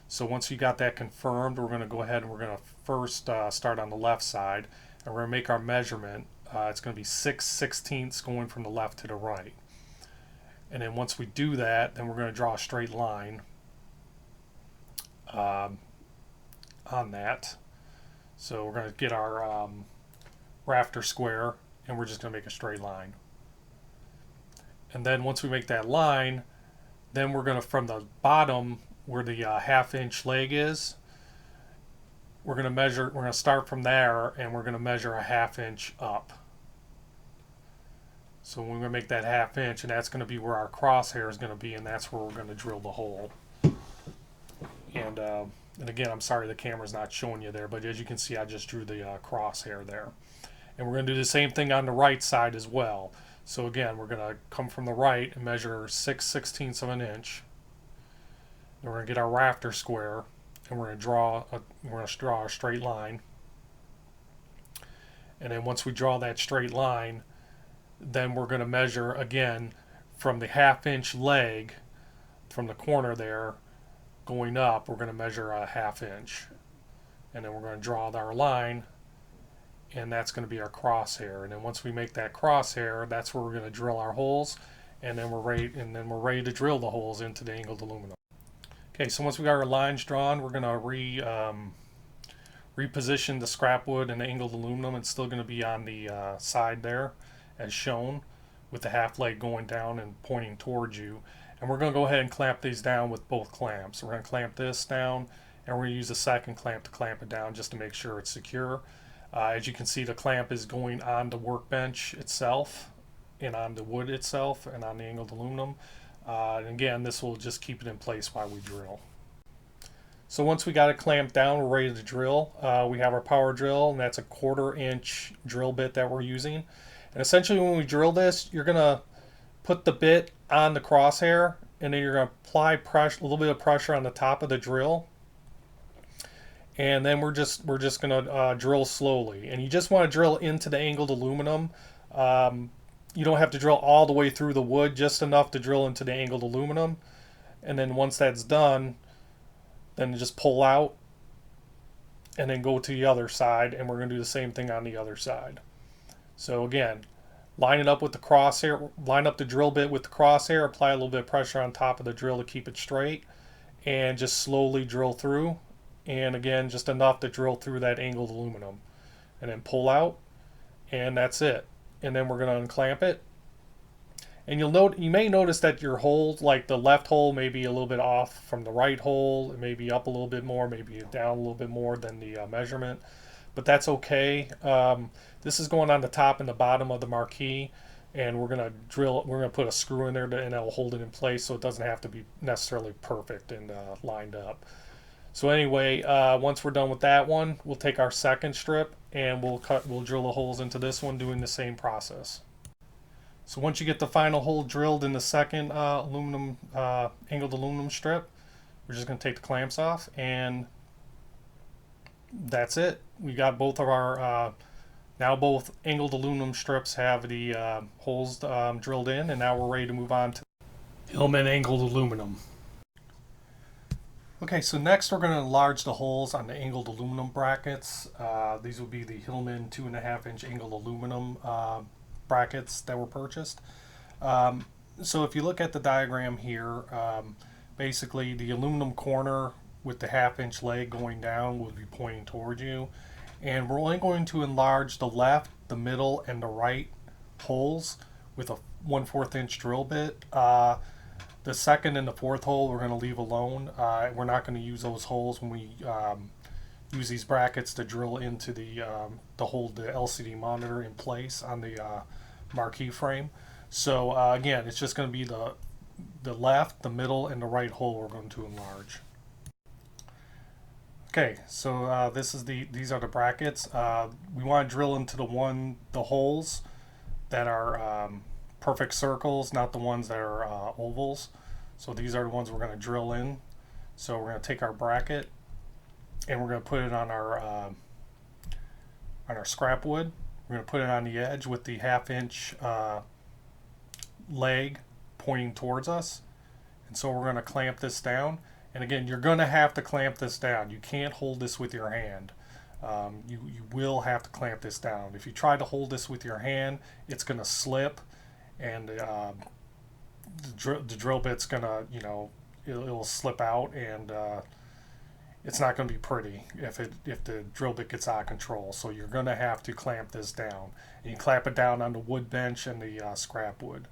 So once you got that confirmed, we're going to go ahead and we're going to first start on the left side, and we're going to make our measurement. It's going to be 6/16 going from the left to the right. And then once we do that, then we're going to draw a straight line on that. So we're going to get our rafter square, and we're just going to make a straight line. And then once we make that line, then we're going to, from the bottom, where the half-inch leg is, we're going to measure, we're going to start from there, and we're going to measure a half-inch up. So we're going to make that half-inch, and that's going to be where our crosshair is going to be, and that's where we're going to drill the hole. And again, I'm sorry the camera's not showing you there, but as you can see, I just drew the crosshair there. And we're going to do the same thing on the right side as well. So again, we're going to come from the right and measure 6/16 of an inch. Then we're going to get our rafter square, and we're going to draw a straight line. And then once we draw that straight line, then we're going to measure again from the half-inch leg, from the corner there, going up, we're going to measure a half-inch. And then we're going to draw our line, and that's going to be our crosshair. And then once we make that crosshair, that's where we're going to drill our holes, and then we're ready to drill the holes into the angled aluminum. Okay, so once we got our lines drawn, we're going to reposition the scrap wood and the angled aluminum. It's still going to be on the side there as shown, with the half leg going down and pointing towards you. And we're going to go ahead and clamp these down with both clamps. We're going to clamp this down, and we're going to use a second clamp to clamp it down just to make sure it's secure. As you can see, the clamp is going on the workbench itself, and on the wood itself, and on the angled aluminum. And again, this will just keep it in place while we drill. So once we got it clamped down, we're ready to drill. We have our power drill, and that's a 1/4 inch drill bit that we're using. And essentially when we drill this, you're going to put the bit on the crosshair, and then you're going to apply pressure, a little bit of pressure on the top of the drill. And then we're just going to drill slowly. And you just want to drill into the angled aluminum. You don't have to drill all the way through the wood, just enough to drill into the angled aluminum. And then once that's done, then just pull out and then go to the other side, and we're going to do the same thing on the other side. So again, line it up with the crosshair, line up the drill bit with the crosshair, apply a little bit of pressure on top of the drill to keep it straight, and just slowly drill through. And again, just enough to drill through that angled aluminum, and then pull out, and that's it. And then we're going to unclamp it. And you may notice that your hole, like the left hole, may be a little bit off from the right hole. It may be up a little bit more, maybe down a little bit more than the measurement, but that's okay. This is going on the top and the bottom of the Marquee, and we're going to drill. We're going to put a screw in there, and that will hold it in place, so it doesn't have to be necessarily perfect and lined up. So anyway, once we're done with that one, we'll take our second strip and we'll drill the holes into this one, doing the same process. So once you get the final hole drilled in the second angled aluminum strip, we're just going to take the clamps off, and that's it. We got both of our now both angled aluminum strips have the holes drilled in, and now we're ready to move on to Hillman angled aluminum. Okay, so next we're going to enlarge the holes on the angled aluminum brackets. These will be the Hillman 2.5 inch angled aluminum brackets that were purchased. So if you look at the diagram here, basically the aluminum corner with the 1/2 inch leg going down will be pointing towards you. And we're only going to enlarge the left, the middle, and the right holes with a 1/4 inch drill bit. The second and the fourth hole we're going to leave alone. We're not going to use those holes when we use these brackets to drill into to hold the LCD monitor in place on the Marquee frame. So again, it's just going to be the left, the middle, and the right hole we're going to enlarge. Okay, so these are the brackets. We want to drill into the holes that are perfect circles, not the ones that are ovals. So these are the ones we're going to drill in. So we're going to take our bracket, and we're going to put it on our scrap wood. We're going to put it on the edge with the 1/2 inch leg pointing towards us. And so we're going to clamp this down. And again, you're going to have to clamp this down. You can't hold this with your hand. You will have to clamp this down. If you try to hold this with your hand, it's going to slip, and the drill bit's going to, it'll slip out, and it's not going to be pretty if the drill bit gets out of control. So you're going to have to clamp this down. And you clamp it down on the wood bench and the scrap wood.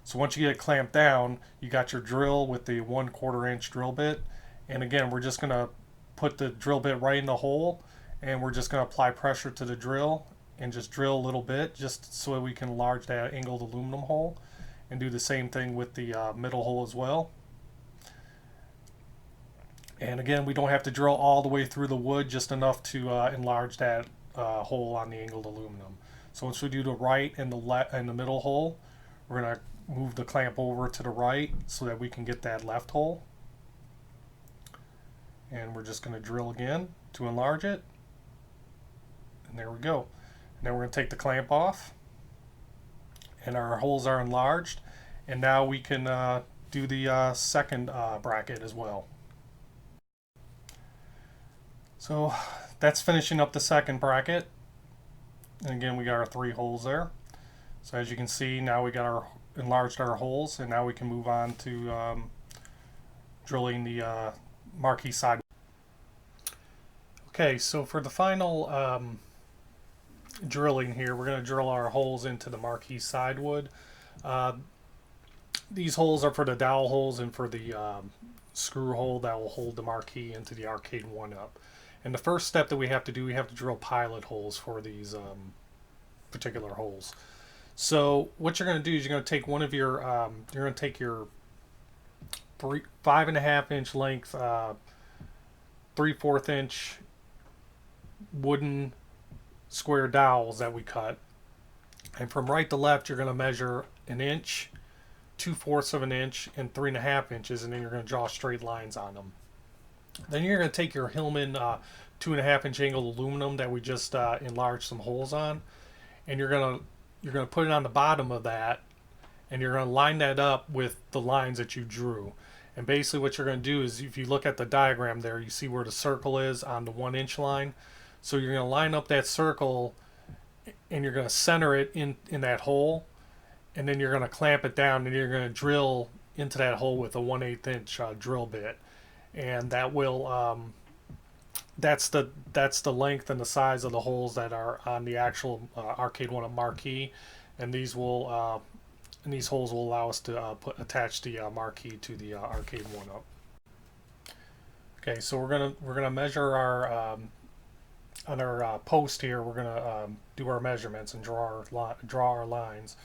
So once you get it clamped down, you got your drill with the 1/4 inch drill bit, And again, we're just going to put the drill bit right in the hole, and we're just going to apply pressure to the drill and just drill a little bit just so we can enlarge that angled aluminum hole, and do the same thing with the middle hole as well. And again, we don't have to drill all the way through the wood, just enough to enlarge that hole on the angled aluminum. So once we do the right and the middle hole, we're going to move the clamp over to the right so that we can get that left hole. And we're just going to drill again to enlarge it. And there we go. And then we're going to take the clamp off. And our holes are enlarged. And now we can do the second bracket as well. So that's finishing up the second bracket. And again, we got our 3 holes there. So as you can see, now we got our enlarged our holes, and now we can move on to drilling the marquee side. Okay, so for the final drilling here, we're going to drill our holes into the marquee side wood. These holes are for the dowel holes and for the screw hole that will hold the marquee into the Arcade1UP. And the first step that we have to do, we have to drill pilot holes for these particular holes. So what you're going to do is you're going to take one of your, you're going to take your 5.5 inch length, 3/4 inch wooden square dowels that we cut. And from right to left, you're going to measure 1 inch, 2/4 of an inch, and 3.5 inches, and then you're going to draw straight lines on them. Then you're going to take your Hillman 2.5 inch angled aluminum that we just enlarged some holes on, and you're going to put it on the bottom of that, and you're going to line that up with the lines that you drew. And basically what you're going to do is, if you look at the diagram there, you see where the circle is on the 1 inch line. So you're going to line up that circle, and you're going to center it in that hole, and then you're going to clamp it down, and you're going to drill into that hole with a 1/8 inch drill bit. And that will that's the length and the size of the holes that are on the actual Arcade1UP marquee, and these will and these holes will allow us to attach the marquee to the Arcade1UP. Okay, so we're gonna measure our on our post here. We're gonna do our measurements and draw our lines.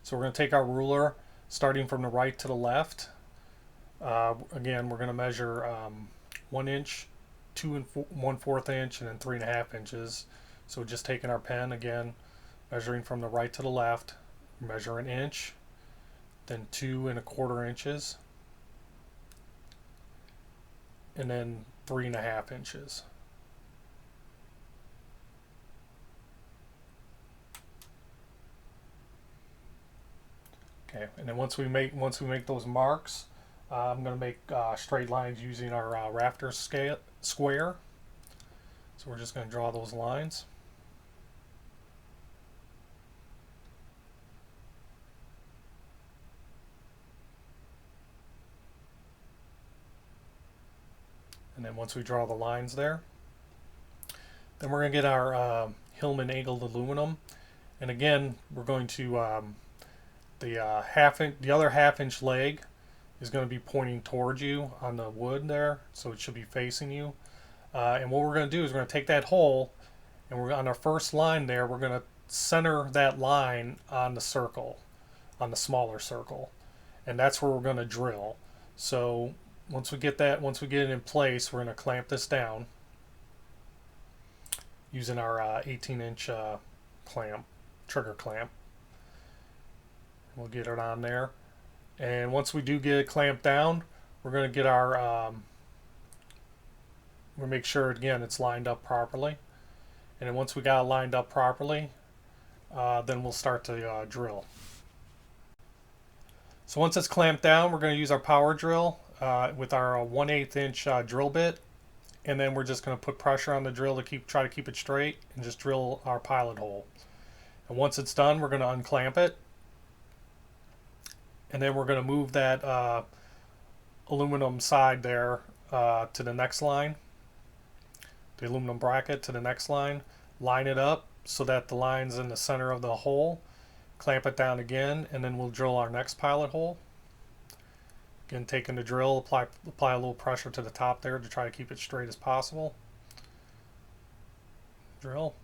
So we're gonna take our ruler, starting from the right to the left. Again, we're going to measure 1 inch, 2 1/4 inch, and then 3.5 inches. So just taking our pen again, measuring from the right to the left, measure 1 inch, then 2 1/4 inches, and then 3.5 inches. Okay, and then once we make those marks, I'm going to make straight lines using our rafter square. So we're just going to draw those lines. And then once we draw the lines there, then we're going to get our Hillman angled aluminum. And again, we're going to the other 1/2 inch leg is going to be pointing towards you on the wood there, so it should be facing you. And what we're going to do is we're going to take that hole, and we're on our first line there, we're going to center that line on the circle, on the smaller circle, and that's where we're going to drill. So once we get it in place, we're going to clamp this down using our 18 inch trigger clamp. We'll get it on there. And once we do get it clamped down, we're going to get our, we'll make sure again it's lined up properly. And then once we got it lined up properly, then we'll start to drill. So once it's clamped down, we're going to use our power drill with our 1/8 inch drill bit. And then we're just going to put pressure on the drill to try to keep it straight and just drill our pilot hole. And once it's done, we're going to unclamp it. And then we're going to move that aluminum side there to the next line, the aluminum bracket to the next line, line it up so that the line's in the center of the hole, clamp it down again, and then we'll drill our next pilot hole. Again, taking the drill, apply a little pressure to the top there to try to keep it straight as possible. Drill.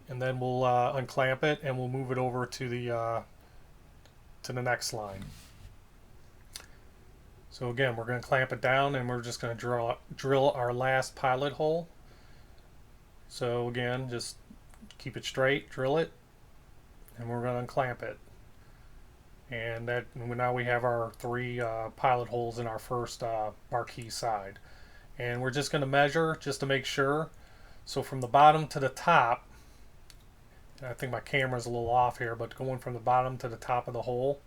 And then we'll unclamp it and we'll move it over to the next line. So again, we're going to clamp it down and we're just going to drill our last pilot hole. So again, just keep it straight, drill it, and we're going to unclamp it. And now we have our 3 pilot holes in our first marquee side. And we're just going to measure just to make sure. So from the bottom to the top, and I think my camera's a little off here, but going from the bottom to the top of the hole,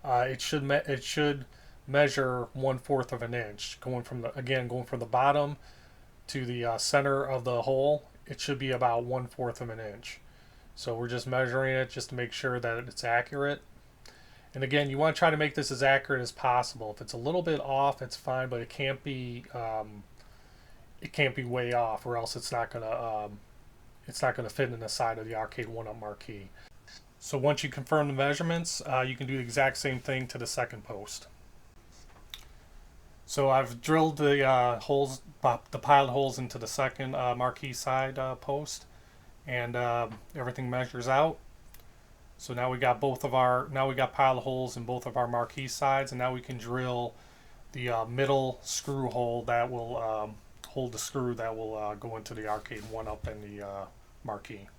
it should measure 1/4 of an inch. Going from the bottom to the center of the hole, it should be about 1/4 of an inch. So we're just measuring it just to make sure that it's accurate. And again, you want to try to make this as accurate as possible. If it's a little bit off, it's fine, but it can't be way off, or else it's not gonna fit in the side of the Arcade1UP marquee. So once you confirm the measurements, you can do the exact same thing to the second post. So I've drilled the pilot holes into the second marquee side post, and everything measures out. So now we got pilot holes in both of our marquee sides, and now we can drill the middle screw hole that will hold the screw that will go into the Arcade1UP and the marquee.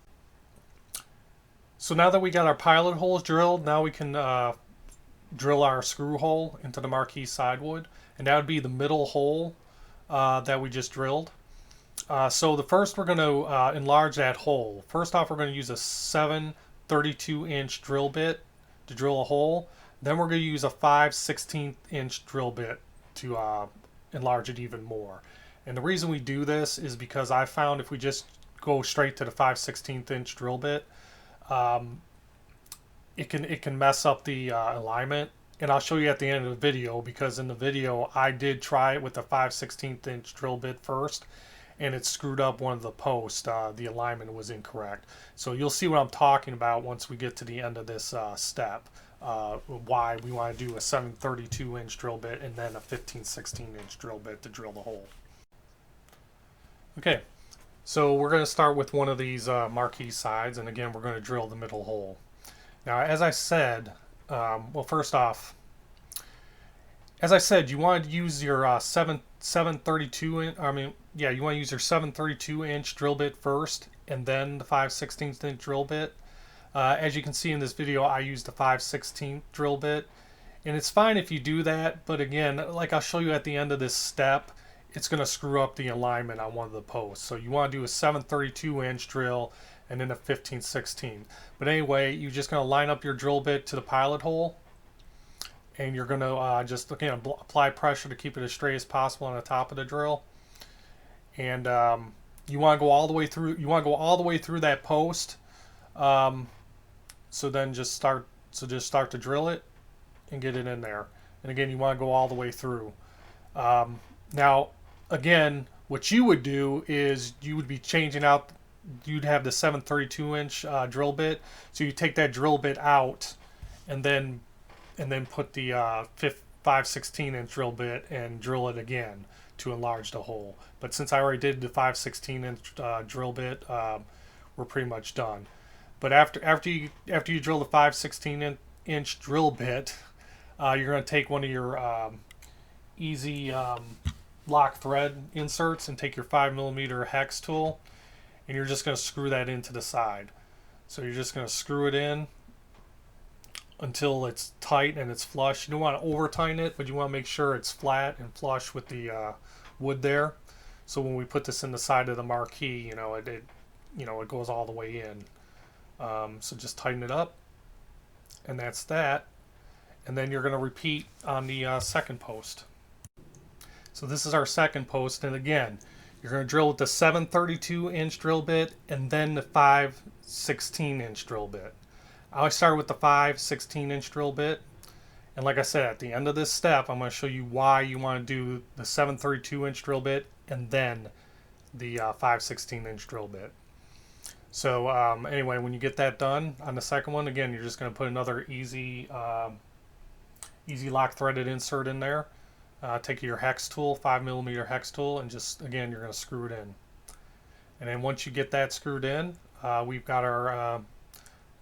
So now that we got our pilot holes drilled, now we can drill our screw hole into the marquee sideward, and that would be the middle hole that we just drilled. So the first we're going to enlarge that hole. First off, we're going to use a 7/32-inch drill bit to drill a hole. Then we're going to use a 5/16-inch drill bit to enlarge it even more. And the reason we do this is because I found if we just go straight to the 5/16-inch drill bit, it can mess up the alignment. And I'll show you at the end of the video, because in the video I did try it with the 5/16-inch drill bit first, and it screwed up one of the posts. The alignment was incorrect. So you'll see what I'm talking about once we get to the end of this step. Why we want to do a 7/32-inch drill bit and then a 15/16-inch drill bit to drill the hole. Okay, so we're going to start with one of these marquee sides, and again we're going to drill the middle hole. Now, as I said, well, first off, as I said, you want to use your 7/32 you want to use your 7/32-inch drill bit first, and then the 5/16-inch drill bit. As you can see in this video, I used the 5/16 drill bit, and it's fine if you do that. But again, like I'll show you at the end of this step, it's going to screw up the alignment on one of the posts. So you want to do a 7/32-inch drill and then a 15/16. But anyway, you're just going to line up your drill bit to the pilot hole, and you're going to just again apply pressure to keep it as straight as possible on the top of the drill. And you want to go all the way through. You want to go all the way through that post. So then just start to drill it and get it in there. And again, you want to go all the way through. Now, again, what you would do is you would be changing out. You'd have the 7/32-inch drill bit. So you take that drill bit out, and then put the 5/16-inch drill bit and drill it again to enlarge the hole. But since I already did the 5/16-inch drill bit, we're pretty much done. But after you drill the 5/16-inch drill bit, you're going to take one of your easy lock thread inserts and take your 5mm hex tool, and you're just going to screw that into the side. So you're just going to screw it in until it's tight and it's flush. You don't want to over tighten it, but you want to make sure it's flat and flush with the wood there. So when we put this in the side of the marquee, it goes all the way in. So just tighten it up, and that's that. And then you're going to repeat on the second post. So this is our second post, and again, you're going to drill with the 7/32-inch drill bit and then the 5/16-inch drill bit. I always start with the 5/16-inch drill bit, and like I said, at the end of this step, I'm going to show you why you want to do the 7/32-inch drill bit and then the 5/16-inch drill bit. So anyway, when you get that done on the second one, again, you're just going to put another easy easy lock threaded insert in there. Take your hex tool, 5mm hex tool, and just, again, you're going to screw it in. And then once you get that screwed in, we've got our,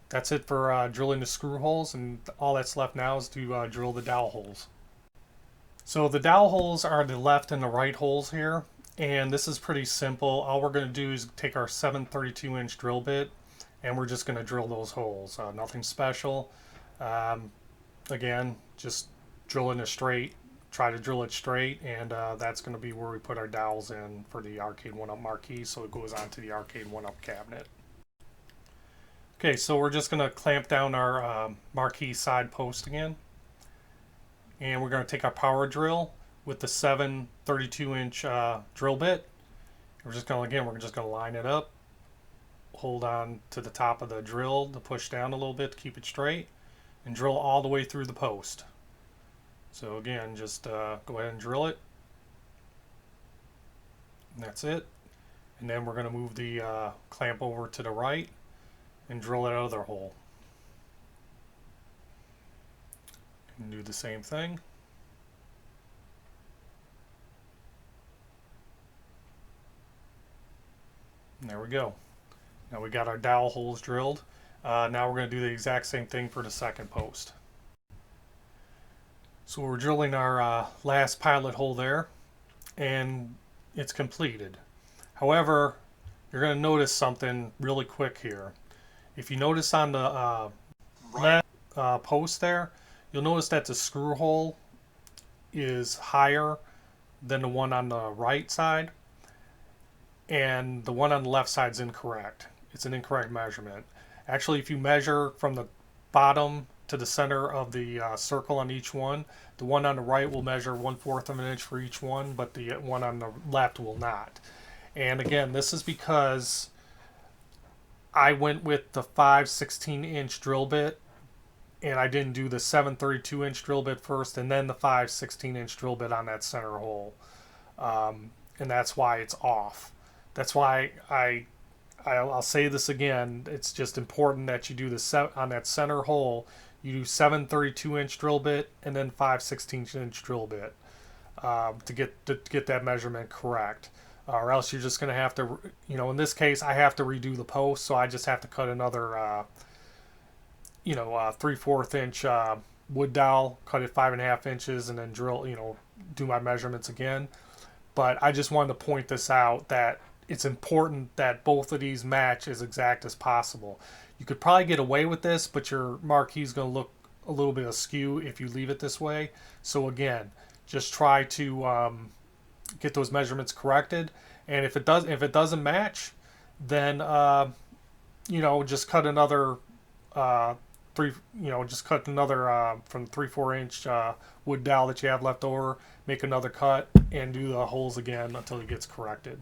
that's it for drilling the screw holes, and all that's left now is to drill the dowel holes. So the dowel holes are the left and the right holes here, and this is pretty simple. All we're going to do is take our 7/32" drill bit, and we're just going to drill those holes. Nothing special. Again, just drill in a straight. Try to drill it straight, and that's going to be where we put our dowels in for the Arcade1UP marquee, so it goes onto the Arcade1UP cabinet. Okay, so we're just going to clamp down our marquee side post again, and we're going to take our power drill with the 7/32" drill bit. We're just going to, again, we're just going to line it up, hold on to the top of the drill to push down a little bit to keep it straight, and drill all the way through the post. So again, just go ahead and drill it. And that's it. And then we're going to move the clamp over to the right and drill that other hole. And do the same thing. And there we go. Now we got our dowel holes drilled. Now we're going to do the exact same thing for the second post. So we're drilling our last pilot hole there, and it's completed. However, you're going to notice something really quick here. If you notice on the left post there, you'll notice that the screw hole is higher than the one on the right side, and the one on the left side is incorrect. It's an incorrect measurement. Actually, if you measure from the bottom to the center of the circle on each one, the one on the right will measure 1/4 of an inch for each one, but the one on the left will not. And again, this is because I went with the 5/16" drill bit, and I didn't do the 7/32" drill bit first, and then the 5/16" drill bit on that center hole, and that's why it's off. That's why I'll say this again. It's just important that you do the on that center hole. You do 7/32" drill bit and then 5/16" drill bit to get that measurement correct, or else you're just going to have to, in this case, I have to redo the post, so I just have to cut another, 3/4 inch wood dowel, cut it 5.5 inches, and then drill, do my measurements again. But I just wanted to point this out, that it's important that both of these match as exact as possible. You could probably get away with this, but your marquee is going to look a little bit askew if you leave it this way. So again, just try to get those measurements corrected. And if it doesn't match, then just cut another from 3/4 inch wood dowel that you have left over. Make another cut and do the holes again until it gets corrected.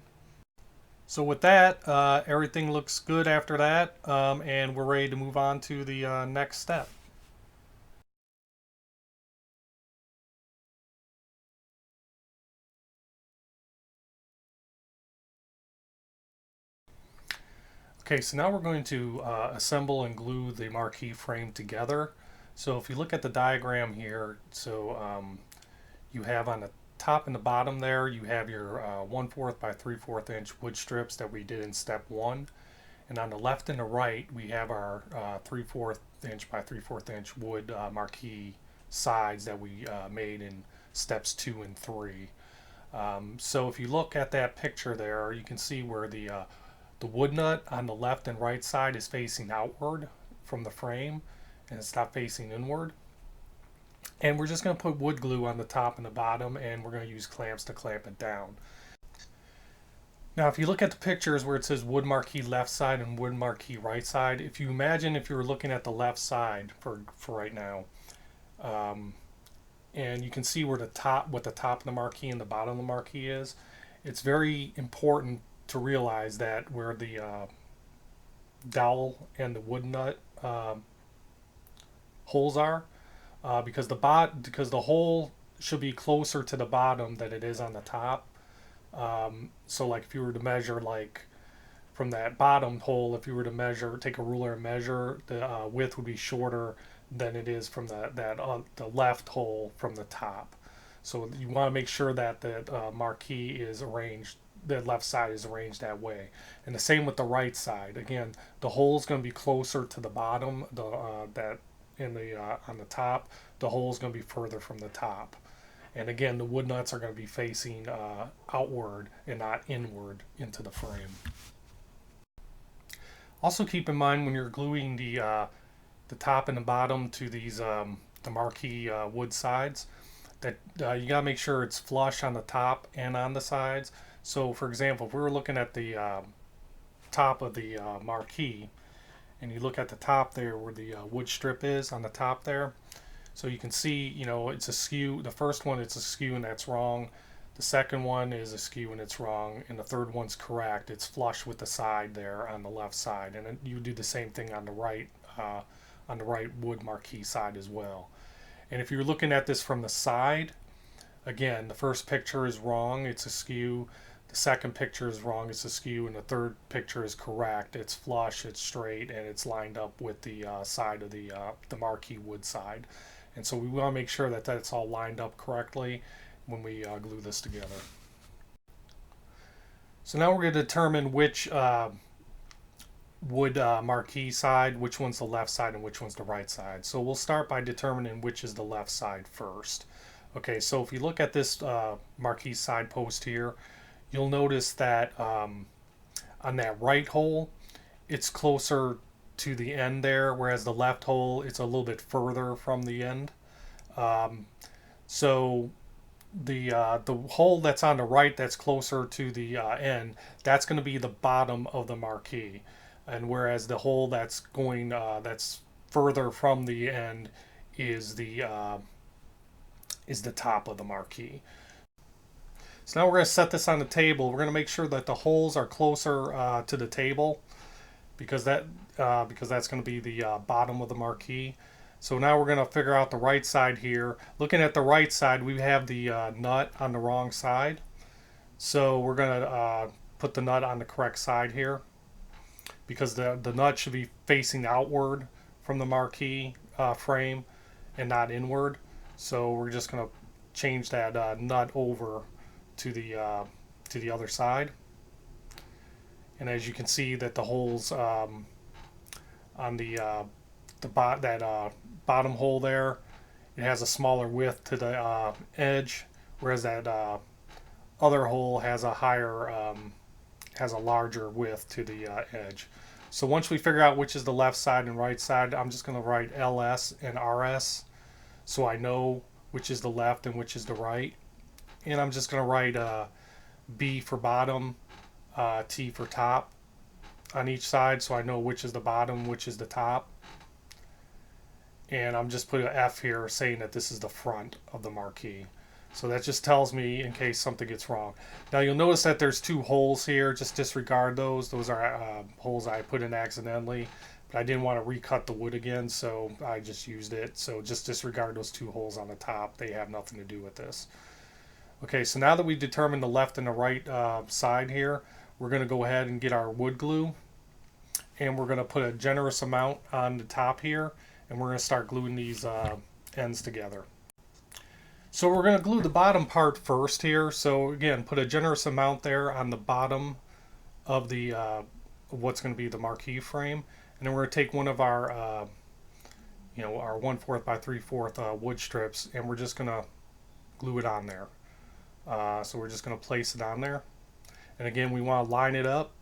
So with that, everything looks good after that, and we're ready to move on to the next step. Okay, so now we're going to assemble and glue the marquee frame together. So if you look at the diagram here, so you have on the top and the bottom there, you have your 1/4 by 3/4 inch wood strips that we did in step 1, and on the left and the right we have our 3/4 inch by 3/4 inch wood marquee sides that we made in steps 2 and 3. So if you look at that picture there, you can see where the wood nut on the left and right side is facing outward from the frame, and it's not facing inward. And we're just going to put wood glue on the top and the bottom, and we're going to use clamps to clamp it down. Now if you look at the pictures where it says wood marquee left side and wood marquee right side, if you imagine if you were looking at the left side for right now, and you can see where what the top of the marquee and the bottom of the marquee is, it's very important to realize that where the dowel and the wood nut holes are, because the hole should be closer to the bottom than it is on the top. So like if you were to measure, like from that bottom hole, if you were to measure, take a ruler and measure, the width would be shorter than it is from the left hole from the top. So you want to make sure that the marquee is arranged, the left side is arranged that way. And the same with the right side. Again, the hole is going to be closer to the bottom, that in the on the top. The hole is going to be further from the top. And again, the wood nuts are going to be facing outward and not inward into the frame. Also keep in mind when you're gluing the top and the bottom to these the marquee wood sides, that you gotta make sure it's flush on the top and on the sides. So for example, if we were looking at the top of the marquee, and you look at the top there where the wood strip is on the top there, so you can see, you know, it's askew. The first one, it's askew and that's wrong. The second one is askew and it's wrong, and the third one's correct. It's flush with the side there on the left side, and then you do the same thing on the right wood marquee side as well. And if you're looking at this from the side, again, the first picture is wrong, it's askew. The second picture is wrong, it's askew, and the third picture is correct. It's flush, it's straight, and it's lined up with the side of the marquee wood side. And so we want to make sure that that's all lined up correctly when we glue this together. So now we're going to determine which wood marquee side, which one's the left side and which one's the right side. So we'll start by determining which is the left side first. Okay, so if you look at this marquee side post here, you'll notice that on that right hole, it's closer to the end there, whereas the left hole, it's a little bit further from the end. So the hole that's on the right, that's closer to the end, that's going to be the bottom of the marquee, and whereas the hole that's going that's further from the end is the top of the marquee. So now we're going to set this on the table. We're going to make sure that the holes are closer to the table, because that's going to be the bottom of the marquee. So now we're going to figure out the right side here. Looking at the right side, we have the nut on the wrong side. So we're going to put the nut on the correct side here, because the nut should be facing outward from the marquee frame and not inward. So we're just going to change that nut over to the other side. And as you can see, that the holes on that bottom hole there, it has a smaller width to the edge, whereas that other hole has a higher has a larger width to the edge. So once we figure out which is the left side and right side, I'm just going to write LS and RS so I know which is the left and which is the right. And I'm just going to write B for bottom, T for top on each side, so I know which is the bottom, which is the top. And I'm just putting an F here saying that this is the front of the marquee. So that just tells me in case something gets wrong. Now you'll notice that there's two holes here. Just disregard those. Those are holes I put in accidentally, but I didn't want to recut the wood again, so I just used it. So just disregard those two holes on the top. They have nothing to do with this. Okay, so now that we've determined the left and the right side here, we're going to go ahead and get our wood glue, and we're going to put a generous amount on the top here, and we're going to start gluing these ends together. So we're going to glue the bottom part first here. So again, put a generous amount there on the bottom of the what's going to be the marquee frame, and then we're going to take one of our our 1/4 by 3/4 wood strips, and we're just going to glue it on there. So we're just going to place it on there, and again, we want to line it up.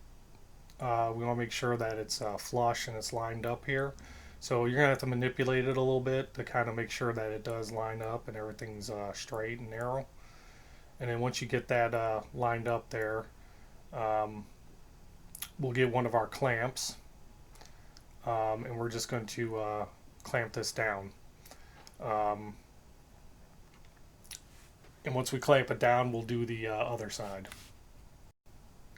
We want to make sure that it's flush and it's lined up here. So you're going to have to manipulate it a little bit to kind of make sure that it does line up and everything's straight and narrow. And then once you get that lined up there, we'll get one of our clamps, and we're just going to clamp this down. And once we clamp it down, we'll do the other side.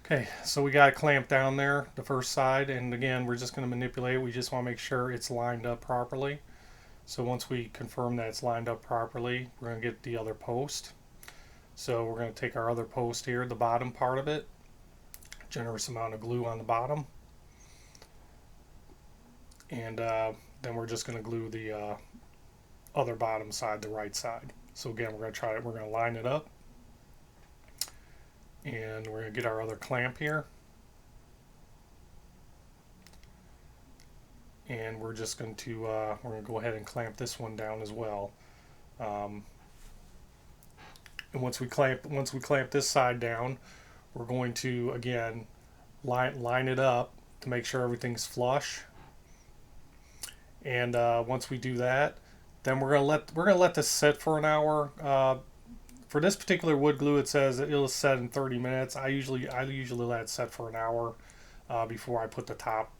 Okay, so we got it clamped down there, the first side, and again, we're just going to manipulate it. We just want to make sure it's lined up properly. So once we confirm that it's lined up properly, we're going to get the other post. So we're going to take our other post here, the bottom part of it, generous amount of glue on the bottom, and then we're just going to glue the other bottom side, the right side. So again, we're going to try it. We're going to line it up, and we're going to get our other clamp here, and we're just going to go ahead and clamp this one down as well. And once we clamp this side down, we're going to again line it up to make sure everything's flush. And once we do that, then we're gonna let this sit for an hour. For this particular wood glue, it says it'll set in 30 minutes. I usually let it set for an hour before I put the top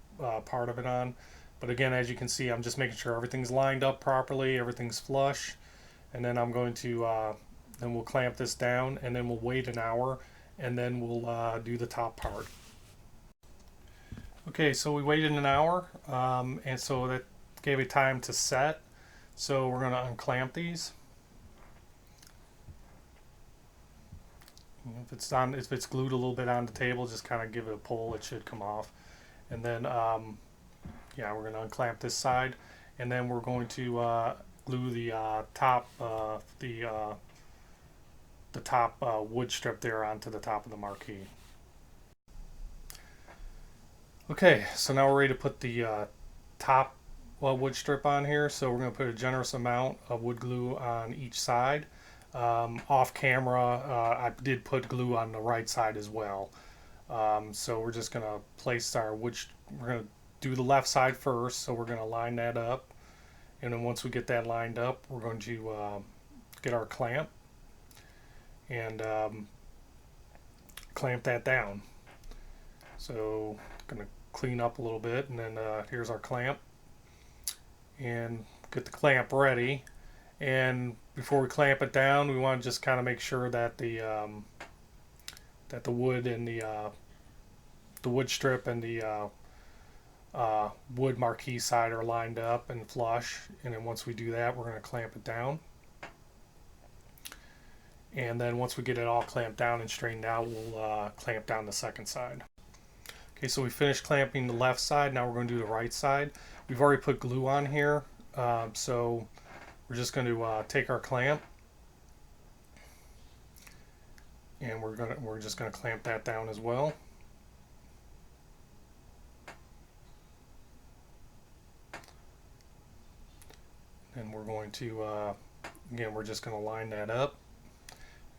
part of it on. But again, as you can see, I'm just making sure everything's lined up properly, everything's flush, and then I'm going to then we'll clamp this down, and then we'll wait an hour, and then we'll do the top part. Okay, so we waited an hour, and so that gave it time to set. So we're going to unclamp these. If it's glued a little bit on the table, just kind of give it a pull. It should come off. And then, yeah, we're going to unclamp this side, and then we're going to glue the top wood strip there onto the top of the marquee. Okay, so now we're ready to put the top wood strip on here. So we're going to put a generous amount of wood glue on each side. Off camera, I did put glue on the right side as well. So we're just going to place our wood. We're going to do the left side first. So we're going to line that up, and then once we get that lined up, we're going to get our clamp and clamp that down. So going to clean up a little bit, and then here's our clamp, and get the clamp ready. And before we clamp it down, we want to just kind of make sure that the wood and the wood strip and the wood marquee side are lined up and flush. And then once we do that, we're going to clamp it down. And then once we get it all clamped down and straightened out, we'll clamp down the second side. Okay, so we finished clamping the left side. Now we're going to do the right side. We've already put glue on here, so we're just going to take our clamp, and we're just going to clamp that down as well. And we're going to again, we're just going to line that up.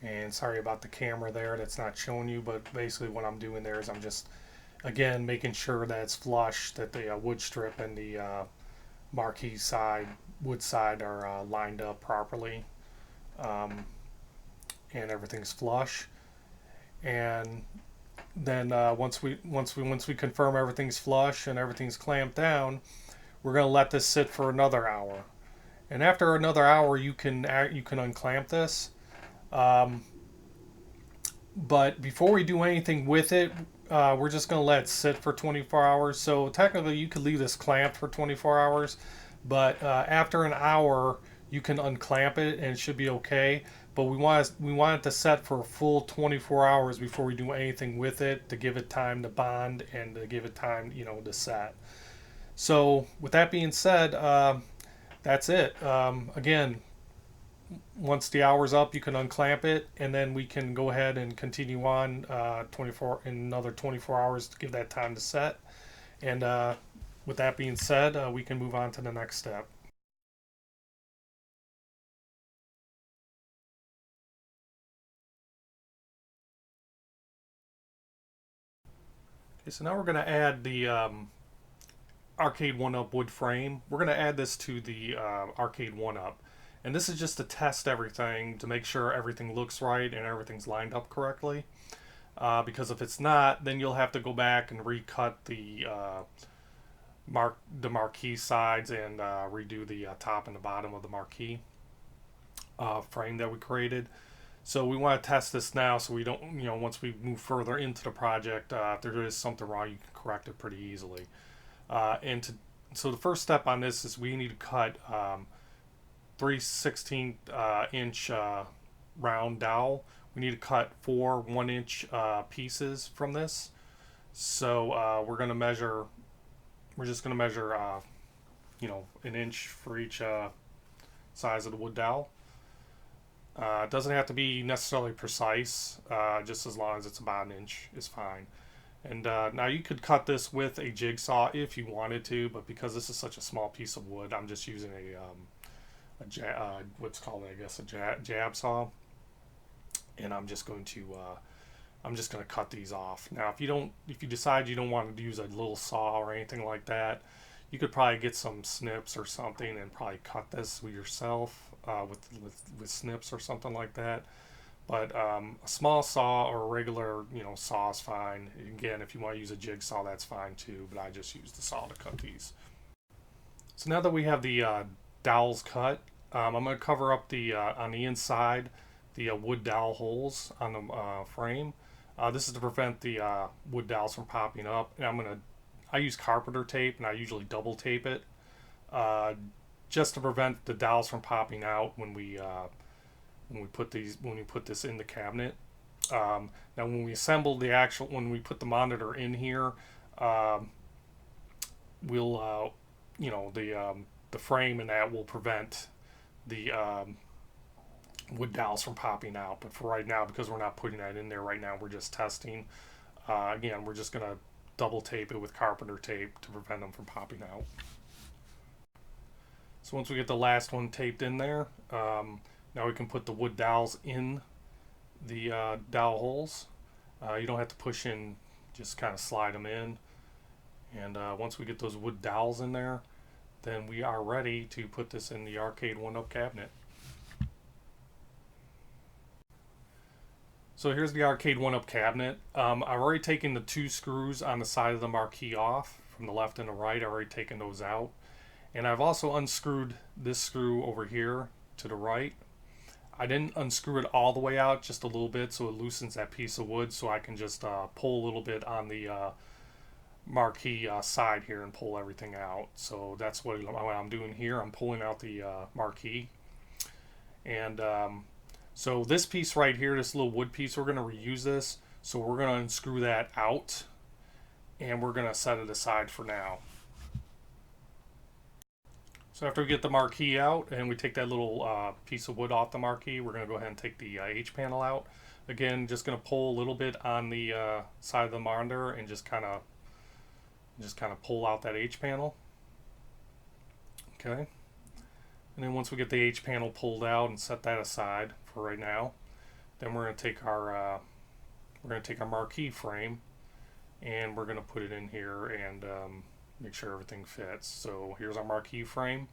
And sorry about the camera there, that's not showing you, but basically what I'm doing there is I'm just again making sure that it's flush, that the wood strip and the marquee side, wood side, are lined up properly, and everything's flush. And then once we confirm everything's flush and everything's clamped down, we're going to let this sit for another hour. And after another hour, you can unclamp this. But before we do anything with it, we're just going to let it sit for 24 hours. So technically, you could leave this clamped for 24 hours, but after an hour, you can unclamp it and it should be okay. But we want it to set for a full 24 hours before we do anything with it, to give it time to bond and to give it time, to set. So with that being said, that's it. Again, once the hour's up, you can unclamp it, and then we can go ahead and continue on another 24 hours to give that time to set. And with that being said, we can move on to the next step. Okay, so now we're going to add the Arcade1UP wood frame. We're going to add this to the Arcade1UP. And this is just to test everything, to make sure everything looks right and everything's lined up correctly. Because if it's not, then you'll have to go back and recut the marquee sides and redo the top and the bottom of the marquee frame that we created. So we want to test this now, so we don't, once we move further into the project, if there is something wrong, you can correct it pretty easily. So the first step on this is we need to cut 3/16 inch round dowel. We need to cut 4 1-inch pieces from this. So we're just going to measure an inch for each size of the wood dowel. It doesn't have to be necessarily precise, just as long as it's about an inch is fine. And now you could cut this with a jigsaw if you wanted to, but because this is such a small piece of wood, I'm just using what's called, I guess, a jab saw, and I'm just going to cut these off. Now, if you decide you don't want to use a little saw or anything like that, you could probably get some snips or something and probably cut this with yourself with snips or something like that. But a small saw or a regular saw is fine. Again, if you want to use a jigsaw, that's fine too. But I just use the saw to cut these. So now that we have the dowels cut, I'm going to cover up the on the inside the wood dowel holes on the frame. This is to prevent the wood dowels from popping up. And I use carpenter tape, and I usually double tape it, just to prevent the dowels from popping out when we put this in the cabinet. Now, when we assemble when we put the monitor in here, we'll the frame and that will prevent the wood dowels from popping out. But for right now, because we're not putting that in there right now, we're just testing. Again, we're just gonna double tape it with carpenter tape to prevent them from popping out. So once we get the last one taped in there, now we can put the wood dowels in the dowel holes. You don't have to push in, just kind of slide them in. And once we get those wood dowels in there, then we are ready to put this in the Arcade1UP cabinet. So here's the Arcade1UP cabinet. I've already taken the 2 screws on the side of the Marquee off from the left and the right. I've already taken those out. And I've also unscrewed this screw over here to the right. I didn't unscrew it all the way out, just a little bit, so it loosens that piece of wood, so I can just pull a little bit on the Marquee side here and pull everything out. So that's what I'm doing here. I'm pulling out the Marquee. And so this piece right here, this little wood piece, we're going to reuse this. So we're going to unscrew that out, and we're going to set it aside for now. So after we get the Marquee out and we take that little piece of wood off the Marquee, we're going to go ahead and take the H panel out. Again, just going to pull a little bit on the side of the monitor and just kind of pull out that H panel. Okay. And then once we get the H panel pulled out and set that aside for right now, then we're going to take our Marquee frame and we're going to put it in here and make sure everything fits. So here's our Marquee frame.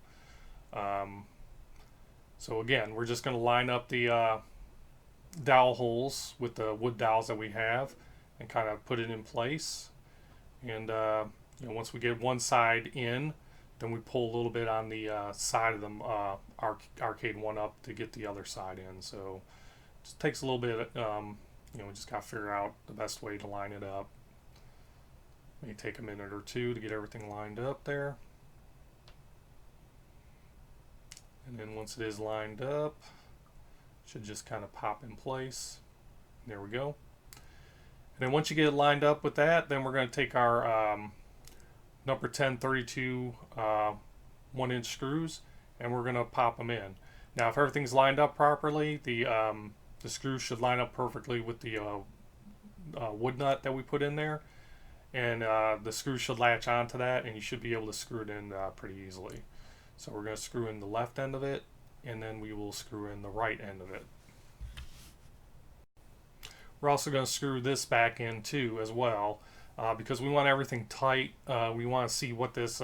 So again, we're just going to line up the dowel holes with the wood dowels that we have and kind of put it in place. And once we get one side in, then we pull a little bit on the side of the Arcade1UP to get the other side in. So it just takes a little bit. We just got to figure out the best way to line it up. May take a minute or two to get everything lined up there. And then once it is lined up, it should just kind of pop in place. There we go. And then once you get it lined up with that, then we're going to take our number 10 32 1-inch screws and we're going to pop them in. Now if everything's lined up properly, the screws should line up perfectly with the wood nut that we put in there. And the screw should latch onto that, and you should be able to screw it in pretty easily. So we're going to screw in the left end of it, and then we will screw in the right end of it. We're also going to screw this back in too as well, because we want everything tight. We want to see what this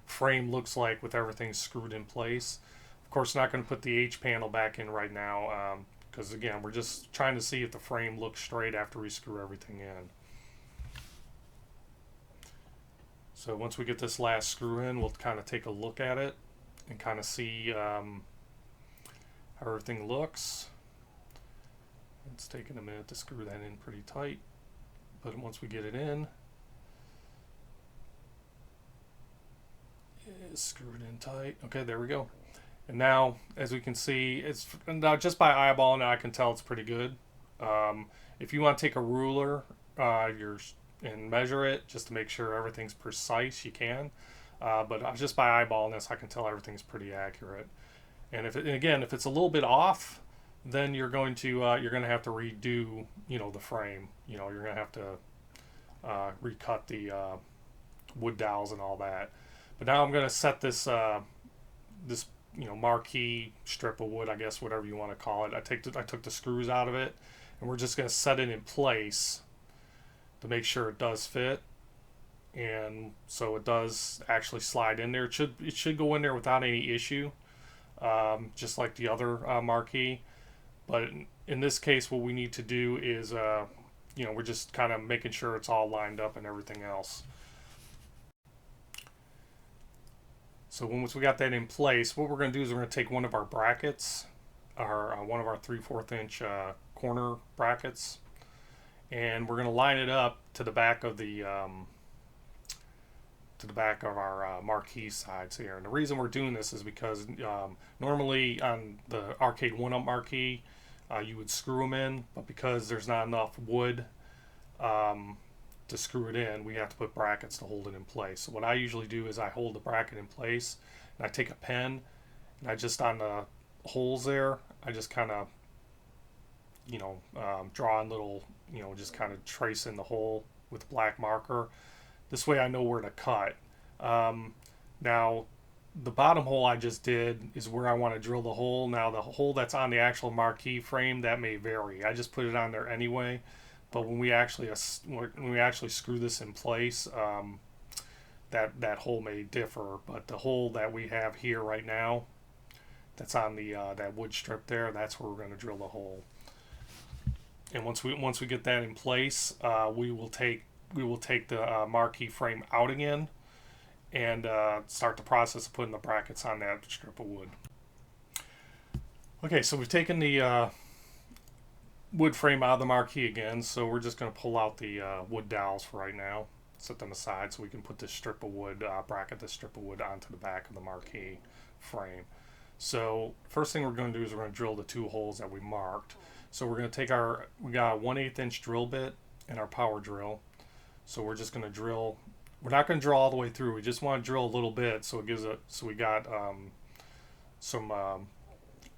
frame looks like with everything screwed in place. Of course, not going to put the H panel back in right now, because again, we're just trying to see if the frame looks straight after we screw everything in. So once we get this last screw in, we'll kind of take a look at it and kind of see how everything looks. It's taking a minute to screw that in pretty tight, but once we get it in, it's screwed in tight. Okay, there we go. And now, as we can see, it's now just by eyeballing, I can tell it's pretty good. If you want to take a ruler, and measure it just to make sure everything's precise, you can. But just by eyeballing this, I can tell everything's pretty accurate. And if it's a little bit off, then you're going to have to redo, the frame. You're going to have to recut the wood dowels and all that. But now I'm going to set this marquee strip of wood, I guess, whatever you want to call it. I took the screws out of it, and we're just going to set it in place to make sure it does fit. And so it does actually slide in there. It should go in there without any issue, just like the other marquee. But in this case, what we need to do is, we're just kind of making sure it's all lined up and everything else. So once we got that in place, what we're going to do is we're going to take one of our brackets, one of our 3/4 inch corner brackets, and we're going to line it up to the back of our marquee sides here. And the reason we're doing this is because normally on the Arcade1UP marquee, you would screw them in, but because there's not enough wood to screw it in, we have to put brackets to hold it in place. So what I usually do is I hold the bracket in place, and I take a pen, and I just, on the holes there, I just kind of draw in little, just kind of trace in the hole with a black marker. This way I know where to cut. Now the bottom hole I just did is where I want to drill the hole. Now the hole that's on the actual marquee frame, that may vary. I just put it on there anyway. But when we actually screw this in place, that hole may differ. But the hole that we have here right now, that's on the that wood strip there, that's where we're going to drill the hole. And once we get that in place, we will take the marquee frame out again and start the process of putting the brackets on that strip of wood. Okay, so we've taken the wood frame out of the marquee again, so we're just going to pull out the wood dowels for right now, set them aside so we can put this strip of wood, bracket this strip of wood onto the back of the marquee frame. So first thing we're going to do is we're going to drill the 2 holes that we marked. So we're going to take we got a 1/8 inch drill bit and our power drill. So we're just going to drill. We're not going to drill all the way through. We just want to drill a little bit so we got some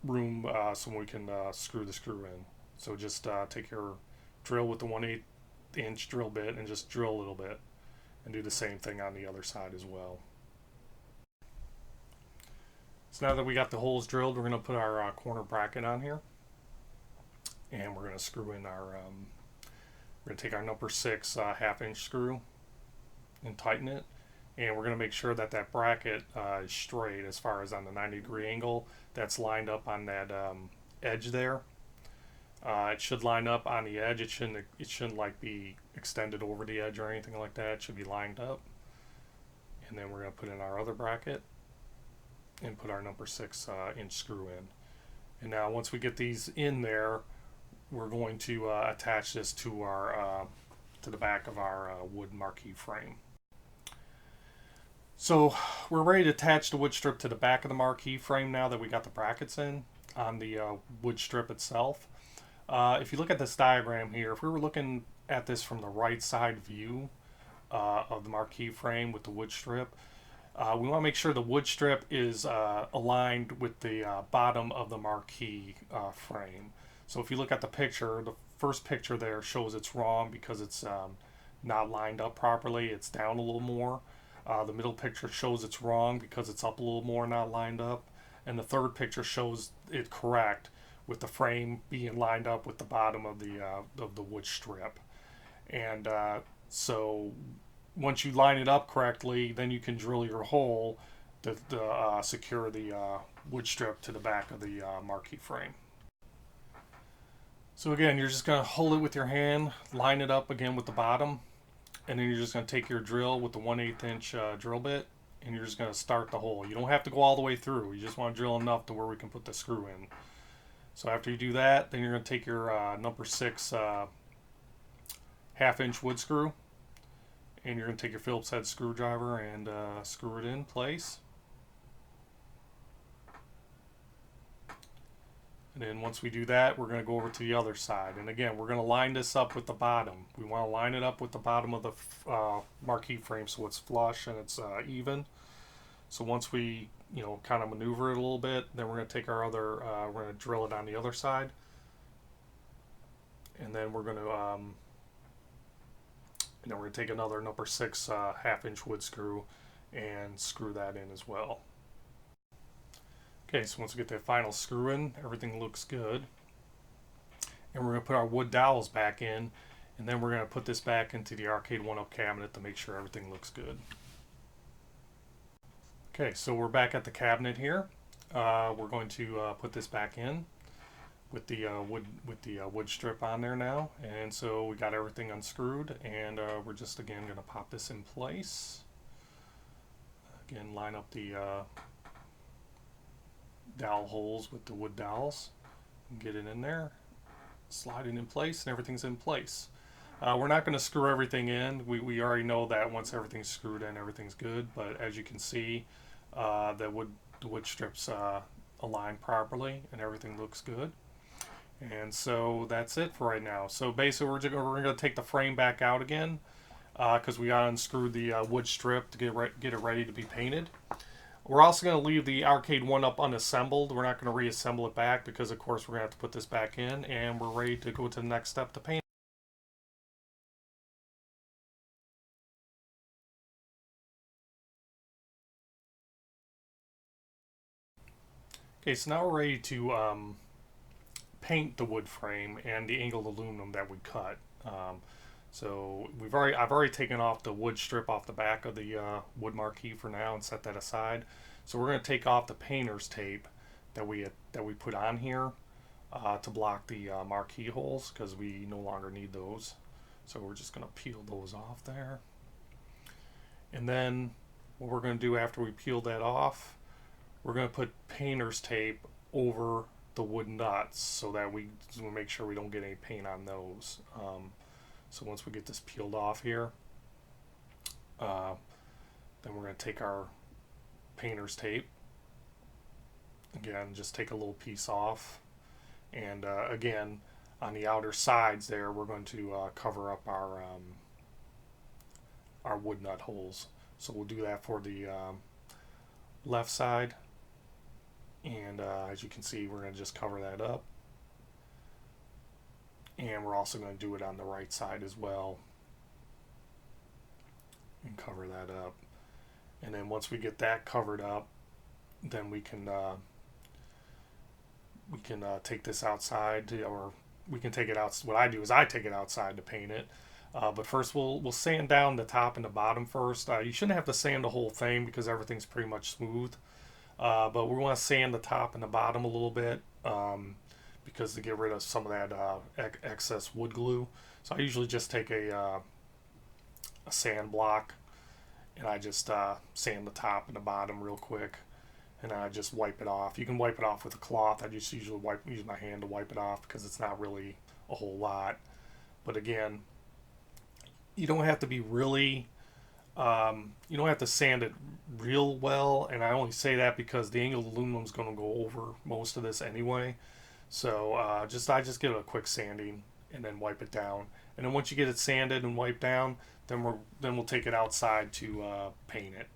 room so we can screw the screw in. So just take your drill with the 1/8 inch drill bit and just drill a little bit, and do the same thing on the other side as well. So now that we got the holes drilled, we're going to put our corner bracket on here, and we're going to screw in our. We're going to take our number 6 1/2 inch screw and tighten it, and we're going to make sure that that bracket is straight as far as on the 90-degree angle that's lined up on that edge there. It should line up on the edge. It shouldn't like be extended over the edge or anything like that. It should be lined up. And then we're going to put in our other bracket and put our number 6 inch screw in. And now once we get these in there, we're going to attach this to our to the back of our wood marquee frame. So we're ready to attach the wood strip to the back of the marquee frame now that we got the brackets in on the wood strip itself. If you look at this diagram here, if we were looking at this from the right side view of the marquee frame with the wood strip, we want to make sure the wood strip is aligned with the bottom of the marquee frame. So if you look at the picture, the first picture there shows it's wrong because it's not lined up properly. It's down a little more. The middle picture shows it's wrong because it's up a little more, not lined up. And the third picture shows it correct with the frame being lined up with the bottom of the wood strip. And so once you line it up correctly, then you can drill your hole to secure the wood strip to the back of the marquee frame. So again, you're just going to hold it with your hand, line it up again with the bottom, and then you're just going to take your drill with the 1/8 inch drill bit, and you're just going to start the hole. You don't have to go all the way through. You just want to drill enough to where we can put the screw in. So after you do that, then you're going to take your number 6 1/2 inch wood screw, and you're going to take your Phillips head screwdriver and screw it in place. And then once we do that, we're going to go over to the other side. And again, we're going to line this up with the bottom. We want to line it up with the bottom of the marquee frame so it's flush and it's even. So once we, kind of maneuver it a little bit, then we're going to take our other, we're going to drill it on the other side, and then we're going to, take another number 6 half-inch wood screw and screw that in as well. Okay, so once we get that final screw in, everything looks good. And we're going to put our wood dowels back in, and then we're going to put this back into the Arcade1UP cabinet to make sure everything looks good. Okay, so we're back at the cabinet here. We're going to put this back in with the wood strip on there now, and so we got everything unscrewed, and we're just again going to pop this in place. Again, line up the dowel holes with the wood dowels and get it in there, slide it in place, and everything's in place. We're not going to screw everything in. We already know that once everything's screwed in, everything's good, but as you can see, the wood strips align properly and everything looks good. And so that's it for right now. So basically we're going to take the frame back out again because we got to unscrew the wood strip to get it ready to be painted. We're also going to leave the Arcade1UP unassembled. We're not going to reassemble it back because of course we're going to have to put this back in, and we're ready to go to the next step to paint. Okay, so now we're ready to paint the wood frame and the angled aluminum that we cut. So I've already taken off the wood strip off the back of the wood marquee for now and set that aside. So we're going to take off the painter's tape that we put on here to block the marquee holes because we no longer need those. So we're just going to peel those off there. And then what we're going to do after we peel that off, we're going to put painter's tape over the wood nuts so that we make sure we don't get any paint on those. So once we get this peeled off here, then we're going to take our painter's tape. Again, just take a little piece off. And again, on the outer sides there, we're going to cover up our wood nut holes. So we'll do that for the left side. And as you can see, we're going to just cover that up. And we're also going to do it on the right side as well. And cover that up. And then once we get that covered up, then we can take this outside, or we can take it out. What I do is I take it outside to paint it. But first we'll sand down the top and the bottom first. You shouldn't have to sand the whole thing because everything's pretty much smooth. But we want to sand the top and the bottom a little bit because to get rid of some of that excess wood glue. So I usually just take a sand block and I just sand the top and the bottom real quick, and then I just wipe it off. You can wipe it off with a cloth. I just usually use my hand to wipe it off because it's not really a whole lot. But again, you don't have to be really you don't have to sand it real well, and I only say that because the angled aluminum is going to go over most of this anyway. So I just give it a quick sanding and then wipe it down. And then once you get it sanded and wiped down, then we'll take it outside to paint it.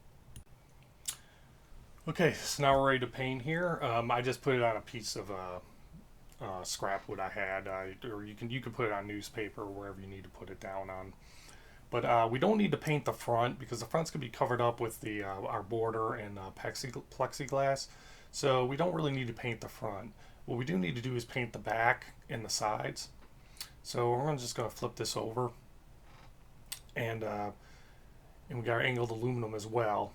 Okay, so now we're ready to paint here. I just put it on a piece of scrap wood I had, or you can put it on newspaper or wherever you need to put it down on. But we don't need to paint the front because the front's going to be covered up with the our border and plexiglass. So we don't really need to paint the front. What we do need to do is paint the back and the sides. So we're just going to flip this over. And we got our angled aluminum as well.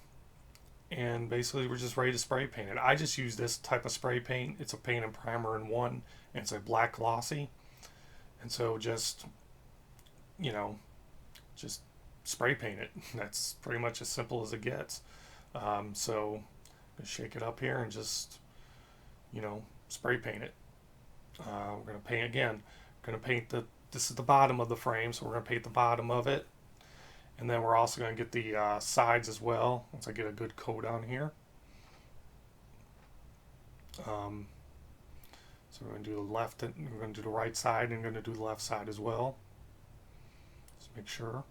And basically we're just ready to spray paint it. I just use this type of spray paint. It's a paint and primer in one, and it's a black glossy. And so just spray paint it. That's pretty much as simple as it gets. So shake it up here and just spray paint it. We're going to paint again. We're going to paint this is the bottom of the frame, so we're going to paint the bottom of it. And then we're also going to get the sides as well, once I get a good coat on here. So we're going to do the left, and we're going to do the right side, and we're going to do the left side as well. Just make sure.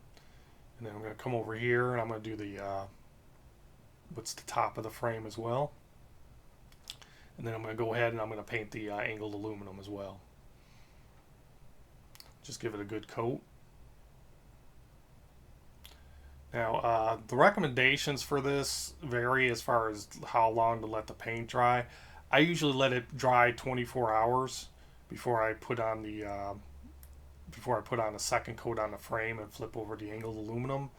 And then I'm going to come over here, and I'm going to do what's the top of the frame as well. And then I'm going to go ahead and I'm going to paint the angled aluminum as well. Just give it a good coat. Now, the recommendations for this vary as far as how long to let the paint dry. I usually let it dry 24 hours before I put on the second coat on the frame and flip over the angled aluminum.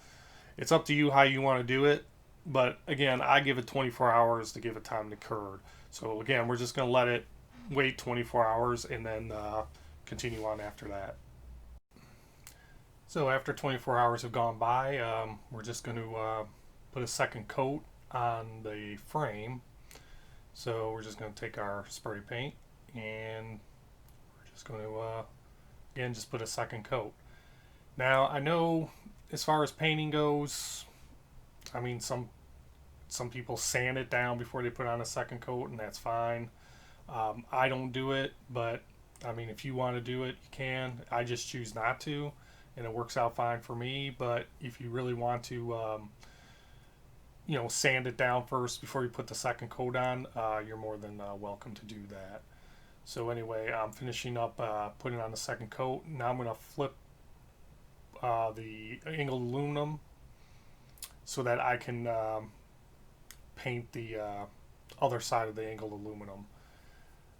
It's up to you how you want to do it, but again, I give it 24 hours to give it time to cure. So again, we're just going to let it wait 24 hours and then continue on after that. So after 24 hours have gone by, we're just going to put a second coat on the frame. So we're just going to take our spray paint and we're just going to again just put a second coat. Now I know as far as painting goes, I mean some people sand it down before they put on a second coat, and that's fine. I don't do it, but I mean if you want to do it, you can. I just choose not to, and it works out fine for me. But if you really want to sand it down first before you put the second coat on, you're more than welcome to do that. So anyway, I'm finishing up putting on the second coat. Now I'm going to flip the angled aluminum so that I can paint the other side of the angled aluminum.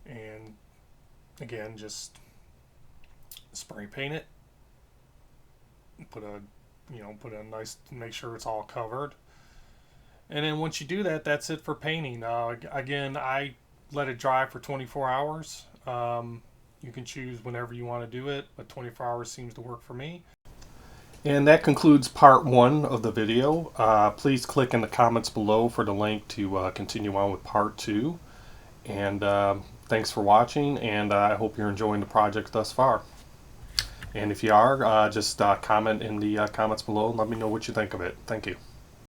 And again, just spray paint it. Put a nice, make sure it's all covered. And then once you do that, that's it for painting. Again, I let it dry for 24 hours. You can choose whenever you want to do it, but 24 hours seems to work for me. And that concludes part 1 of the video. Please click in the comments below for the link to continue on with part 2. And thanks for watching, and I hope you're enjoying the project thus far. And if you are, just comment in the comments below and let me know what you think of it. Thank you.